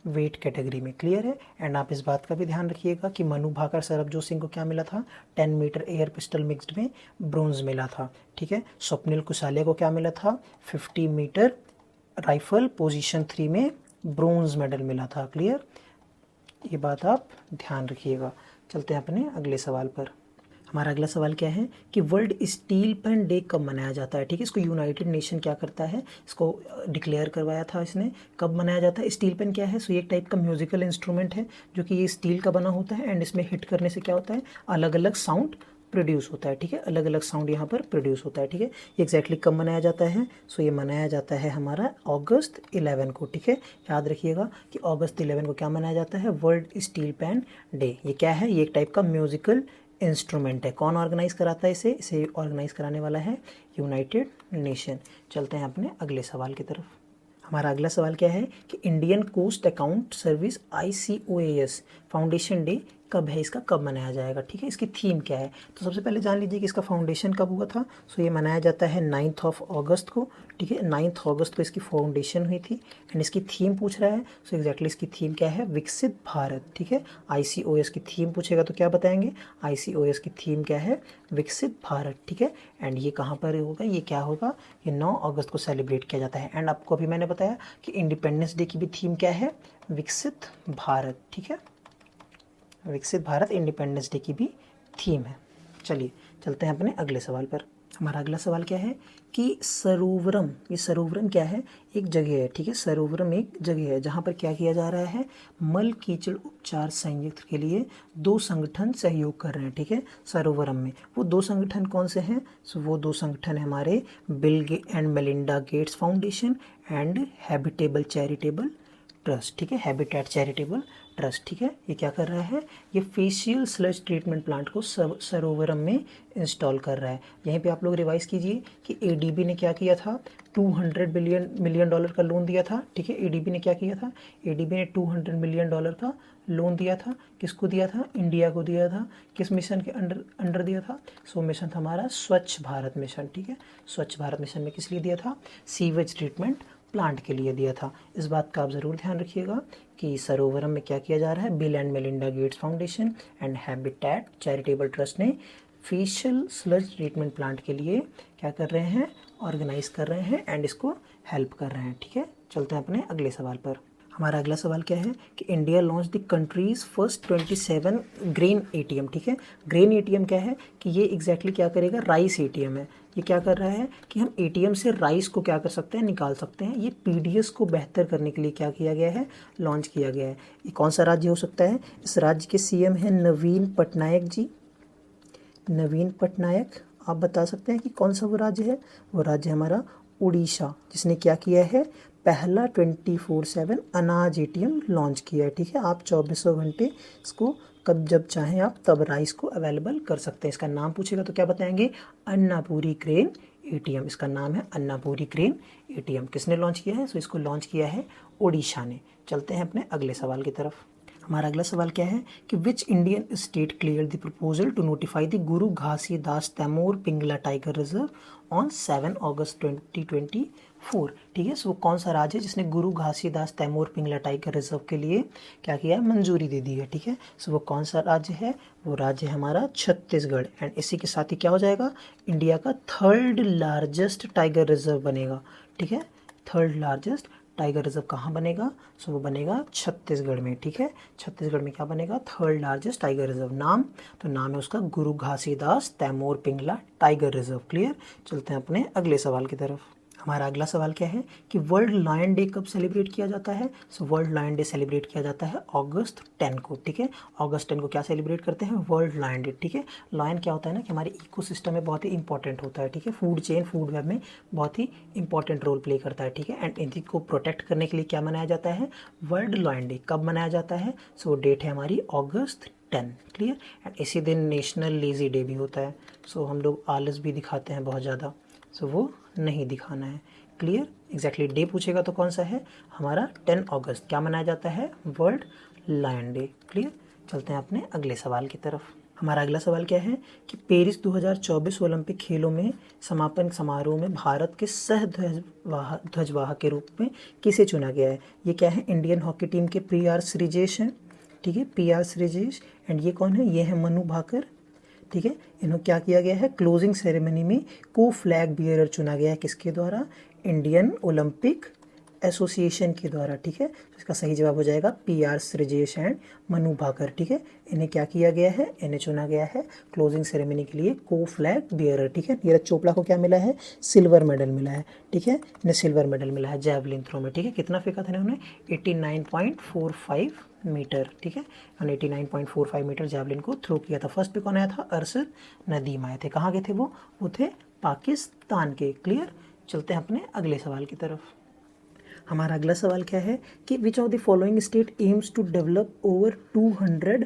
weight category में। क्लियर है। एंड आप इस बात का भी ध्यान रखिएगा कि मनु भाकर सरबजोत सिंह को क्या मिला था, 10 मीटर एयर पिस्टल मिक्स्ड में ब्रोंज मिला था, ठीक है। स्वप्निल कुसालिया को क्या मिला था, 50 मीटर राइफल पोजीशन 3 में ब्रोंज मेडल मिला था। क्लियर, ये बात आप ध्यान रखिएगा। चलते हैं अपने अगले सवाल पर। हमारा अगला सवाल क्या है कि वर्ल्ड स्टील पेन डे कब मनाया जाता है, ठीक है। इसको यूनाइटेड नेशन क्या करता है, इसको डिक्लेयर करवाया था इसने, कब मनाया जाता है। स्टील पेन क्या है, सो ये एक टाइप का म्यूजिकल इंस्ट्रूमेंट है जो कि ये स्टील का बना होता है एंड इसमें हिट करने से क्या होता है, अलग अलग साउंड प्रोड्यूस होता है, ठीक है। अलग अलग साउंड यहाँ पर प्रोड्यूस होता है, ठीक है। ये एग्जैक्टली कब मनाया जाता है, सो ये मनाया जाता है हमारा अगस्त 11 को, ठीक है। याद रखिएगा कि अगस्त 11 को क्या मनाया जाता है, वर्ल्ड स्टील पेन डे। ये क्या है, ये एक टाइप का म्यूजिकल इंस्ट्रूमेंट है। कौन ऑर्गेनाइज कराता है इसे ऑर्गेनाइज कराने वाला है यूनाइटेड नेशन। चलते हैं अपने अगले सवाल की तरफ। हमारा अगला सवाल क्या है कि Indian cost account service ICOAS foundation day कब है इसका, कब मनाया जाएगा, ठीक है, इसकी थीम क्या है। तो सबसे पहले जान लीजिए कि इसका फाउंडेशन कब हुआ था। सो ये मनाया जाता है 9 अगस्त को, ठीक है, 9 अगस्त को इसकी फाउंडेशन हुई थी। एंड इसकी थीम पूछ रहा है, सो एग्जैक्टली इसकी थीम क्या है, विकसित भारत, ठीक है। ICOS की थीम पूछेगा तो क्या बताएंगे, ICOS की थीम क्या है, विकसित भारत, ठीक है। एंड ये कहाँ पर होगा, ये क्या होगा, ये 9 अगस्त को सेलिब्रेट किया जाता है। एंड आपको अभी मैंने बताया कि इंडिपेंडेंस डे की भी थीम क्या है, विकसित भारत, ठीक है, विकसित भारत इंडिपेंडेंस डे की भी थीम है। चलिए चलते हैं अपने अगले सवाल पर। हमारा अगला सवाल क्या है कि सरोवरम, ये सरोवरम क्या है, एक जगह है, ठीक है, सरोवरम एक जगह है जहाँ पर क्या किया जा रहा है, मल कीचड़ उपचार संयंत्र के लिए 2 संगठन सहयोग कर रहे हैं, ठीक है, सरोवरम में। वो 2 संगठन कौन से हैं, सो वो 2 संगठन है हमारे bill and Melinda Gates foundation and habitable charitable trust, ठीक है, हैबिटेट चैरिटेबल ट्रस्ट, ठीक है। ये क्या कर रहा है, ये फेशियल स्लज ट्रीटमेंट प्लांट को सरोवरम में इंस्टॉल कर रहा है। यहीं पे आप लोग रिवाइज कीजिए कि ADB ने क्या किया था, 200 मिलियन डॉलर का लोन दिया था, ठीक है। ADB ने क्या किया था, ADB ने 200 मिलियन डॉलर का लोन दिया था। किसको दिया था, इंडिया को दिया था। किस मिशन के अंडर दिया था, सो मिशन था हमारा स्वच्छ भारत मिशन, ठीक है। स्वच्छ भारत मिशन में किस लिए दिया था, सीवेज ट्रीटमेंट प्लांट के लिए दिया था। इस बात का आप ज़रूर ध्यान रखिएगा कि सरोवरम में क्या किया जा रहा है, bill and Melinda Gates foundation and habitat charitable trust ने फेशियल स्लज ट्रीटमेंट प्लांट के लिए क्या कर रहे हैं, ऑर्गेनाइज कर रहे हैं एंड इसको हेल्प कर रहे हैं, ठीक है। चलते हैं अपने अगले सवाल पर। हमारा अगला सवाल क्या है कि India launch the countries first 27 grain ATM, ठीक है। ग्रेन ATM क्या है कि ये एग्जैक्टली क्या करेगा, राइस ATM है। ये क्या कर रहा है कि हम ATM से राइस को क्या कर सकते हैं, निकाल सकते हैं। ये PDS को बेहतर करने के लिए क्या किया गया है, लॉन्च किया गया है। ये कौन सा राज्य हो सकता है, इस राज्य के CM है नवीन पटनायक जी, नवीन पटनायक। आप बता सकते हैं कि कौन सा वो राज्य है, वो राज्य हमारा उड़ीसा, जिसने क्या किया है, पहला 24/7 अनाज ATM लॉन्च किया है, ठीक है। आप 24 घंटे इसको कब जब चाहें आप तब राइस को अवेलेबल कर सकते हैं। इसका नाम पूछेगा तो क्या बताएंगे, अन्नापूरी ग्रेन ATM, इसका नाम है अन्नापूरी ग्रेन ATM। किसने लॉन्च किया है, सो इसको लॉन्च किया है उड़ीसा ने। चलते हैं अपने अगले सवाल की तरफ। हमारा अगला सवाल क्या है कि which Indian state clear the proposal to notify the Guru Ghasidas Tamor Pingla tiger reserve on 7 August 2024, ठीक है। सो कौन सा राज्य है जिसने गुरु घासीदास तैमूर पिंगला टाइगर रिजर्व के लिए क्या किया है, मंजूरी दे दी है, ठीक है। सो वो कौन सा राज्य है, वो राज्य है हमारा छत्तीसगढ़। एंड इसी के साथ ही क्या हो जाएगा, इंडिया का 3rd लार्जेस्ट टाइगर रिजर्व बनेगा, ठीक है। 3rd लार्जेस्ट टाइगर रिजर्व कहाँ बनेगा, सो वो बनेगा छत्तीसगढ़ में, ठीक है। छत्तीसगढ़ में क्या बनेगा, 3rd लार्जेस्ट टाइगर रिजर्व। नाम, तो नाम है उसका Guru Ghasidas Tamor Pingla tiger reserve. Clear. चलते हैं अपने अगले सवाल की तरफ। हमारा अगला सवाल क्या है कि वर्ल्ड लायन डे कब सेलिब्रेट किया जाता है। So world lion day celebrate किया जाता है अगस्त 10 को, ठीक है। अगस्त 10 को क्या सेलिब्रेट करते हैं, वर्ल्ड लायन डे, ठीक है। लायन क्या होता है ना कि हमारे इकोसिस्टम में बहुत ही इंपॉर्टेंट होता है, ठीक है। फूड चेन, फूड वेब में बहुत ही इंपॉर्टेंट रोल प्ले करता है, ठीक है। एंड इन्हीं को प्रोटेक्ट करने के लिए क्या मनाया जाता है, वर्ल्ड लायन डे। कब मनाया जाता है, सो डेट है हमारी अगस्त 10। क्लियर। एंड इसी दिन नेशनल लेजी डे भी होता है। सो हम लोग आलस भी दिखाते हैं बहुत ज़्यादा, सो वो नहीं दिखाना है। क्लियर। एग्जैक्टली डे पूछेगा तो कौन सा है हमारा 10 अगस्त। क्या मनाया जाता है, वर्ल्ड लायन डे। क्लियर। चलते हैं अपने अगले सवाल की तरफ। हमारा अगला सवाल क्या है कि पेरिस 2024 ओलंपिक खेलों में समापन समारोह में भारत के सह ध्वजवाहक के रूप में किसे चुना गया है। ये क्या है, इंडियन हॉकी टीम के PR श्रीजेश हैं, ठीक है। PR श्रीजेश। एंड ये कौन है, ये है मनु भाकर, ठीक है। इन्हों क्या किया गया है, क्लोजिंग सेरेमनी में को फ्लैग बियरर चुना गया है, किसके द्वारा, इंडियन ओलंपिक एसोसिएशन के द्वारा, ठीक है। तो इसका सही जवाब हो जाएगा PR श्रीजेश एंड मनु भाकर, ठीक है। इन्हें क्या किया गया है, इन्हें चुना गया है क्लोजिंग सेरेमनी के लिए को फ्लैग बियरर, ठीक है। नीरज चोपड़ा को क्या मिला है, सिल्वर मेडल मिला है, ठीक है। इन्हें सिल्वर मेडल मिला है जैवलिन थ्रो में, ठीक है। कितना फेंका था इन्होंने, 89.45 मीटर, ठीक है। 89.45 मीटर जैवलिन को थ्रो किया था। फर्स्ट पे कौन आया था, अरशद नदीम आए थे। कहाँ के थे वो थे पाकिस्तान के। क्लियर। चलते हैं अपने अगले सवाल की तरफ। हमारा अगला सवाल क्या है कि which of the following state aims to develop over 200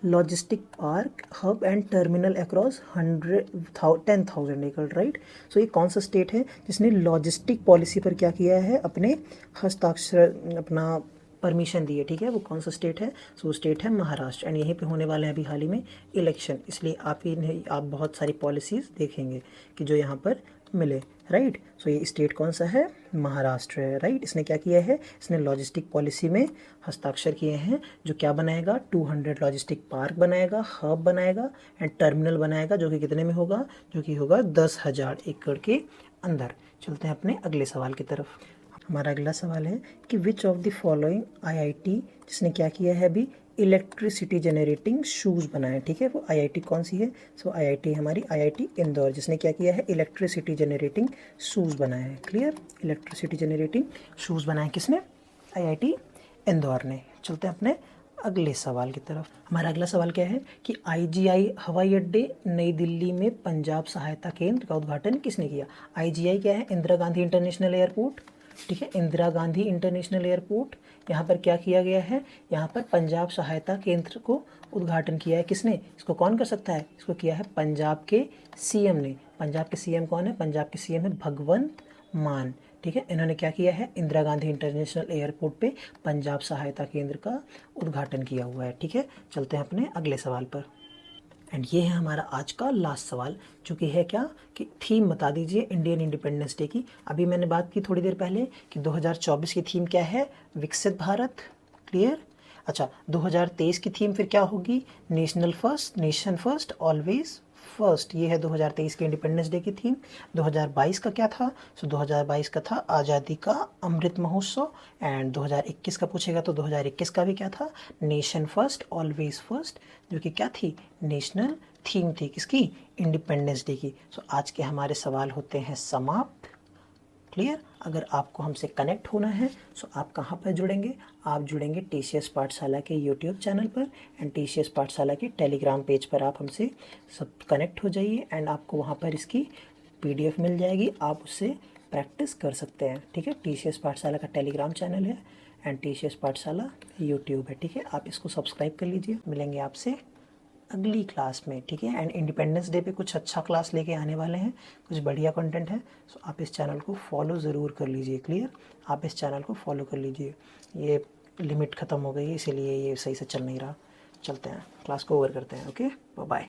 logistic park hub and terminal across 10,000 एकड़, राइट। सो ये कौन सा स्टेट है जिसने लॉजिस्टिक पॉलिसी पर क्या किया है, अपने हस्ताक्षर, अपना परमिशन दी है, ठीक है। वो कौन सा स्टेट है? सो वो स्टेट है महाराष्ट्र, एंड यहीं पे होने वाले हैं अभी हाल ही में इलेक्शन, इसलिए आप बहुत सारी पॉलिसीज़ देखेंगे कि जो यहाँ पर मिले, राइट। सो ये स्टेट कौन सा है? महाराष्ट्र है, राइट। इसने क्या किया है? इसने लॉजिस्टिक पॉलिसी में हस्ताक्षर किए हैं, जो क्या बनाएगा? 200 लॉजिस्टिक पार्क बनाएगा, हब बनाएगा एंड टर्मिनल बनाएगा, जो कि कितने में होगा? जो कि होगा 10,000 एकड़ के अंदर। चलते हैं अपने अगले सवाल की तरफ। हमारा अगला सवाल है कि which of the following IIT, जिसने क्या किया है अभी? इलेक्ट्रिसिटी जनरेटिंग शूज़ बनाए, ठीक है। वो आईआईटी कौन सी है? सो आईआईटी हमारी आईआईटी इंदौर, जिसने क्या किया है? इलेक्ट्रिसिटी जनरेटिंग शूज़ बनाए हैं, क्लियर। इलेक्ट्रिसिटी जनरेटिंग शूज़ बनाए किसने? आईआईटी इंदौर ने। चलते हैं अपने अगले सवाल की तरफ। हमारा अगला सवाल क्या है कि आईजीआई हवाई अड्डे नई दिल्ली में पंजाब सहायता केंद्र का उद्घाटन किसने किया? आईजीआई क्या है? इंदिरा गांधी इंटरनेशनल एयरपोर्ट, ठीक है। इंदिरा गांधी इंटरनेशनल एयरपोर्ट, यहाँ पर क्या किया गया है? यहाँ पर पंजाब सहायता केंद्र को उद्घाटन किया है किसने? इसको कौन कर सकता है? इसको किया है पंजाब के सीएम ने। पंजाब के सीएम कौन है? पंजाब के सीएम है भगवंत मान, ठीक है। इन्होंने क्या किया है? इंदिरा गांधी इंटरनेशनल एयरपोर्ट पे पंजाब सहायता केंद्र का उद्घाटन किया हुआ है, ठीक है। चलते हैं अपने अगले सवाल पर, एंड ये है हमारा आज का लास्ट सवाल, जो कि है क्या कि थीम बता दीजिए इंडियन इंडिपेंडेंस डे की। अभी मैंने बात की थोड़ी देर पहले कि 2024 की थीम क्या है? विकसित भारत, क्लियर। अच्छा, 2023 की थीम फिर क्या होगी? National first, nation first, always first. ये है 2023 के इंडिपेंडेंस डे की थीम। 2022 का क्या था? सो 2022 का था आज़ादी का अमृत महोत्सव, एंड 2021 का पूछेगा तो 2021 का भी क्या था? नेशन फर्स्ट, ऑलवेज फर्स्ट, जो कि क्या थी? नेशनल थीम थी किसकी? इंडिपेंडेंस डे की। सो आज के हमारे सवाल होते हैं समाप्त, क्लियर। अगर आपको हमसे कनेक्ट होना है सो आप कहाँ पर जुड़ेंगे? आप जुड़ेंगे टीसीएस पाठशाला के यूट्यूब चैनल पर एंड टीसीएस पाठशाला के टेलीग्राम पेज पर आप हमसे सब कनेक्ट हो जाइए, एंड आपको वहाँ पर इसकी पीडीएफ मिल जाएगी, आप उससे प्रैक्टिस कर सकते हैं, ठीक है। टीसीएस पाठशाला का टेलीग्राम चैनल है एंड टीसीएस पाठशाला यूट्यूब है, ठीक है। आप इसको सब्सक्राइब कर लीजिए। मिलेंगे आपसे अगली क्लास में, ठीक है। एंड इंडिपेंडेंस डे पे कुछ अच्छा क्लास लेके आने वाले हैं, कुछ बढ़िया कंटेंट है। सो आप इस चैनल को फॉलो ज़रूर कर लीजिए, क्लियर। आप इस चैनल को फॉलो कर लीजिए। ये लिमिट ख़त्म हो गई है, इसीलिए ये सही से चल नहीं रहा। चलते हैं, क्लास को ओवर करते हैं। Okay, bye.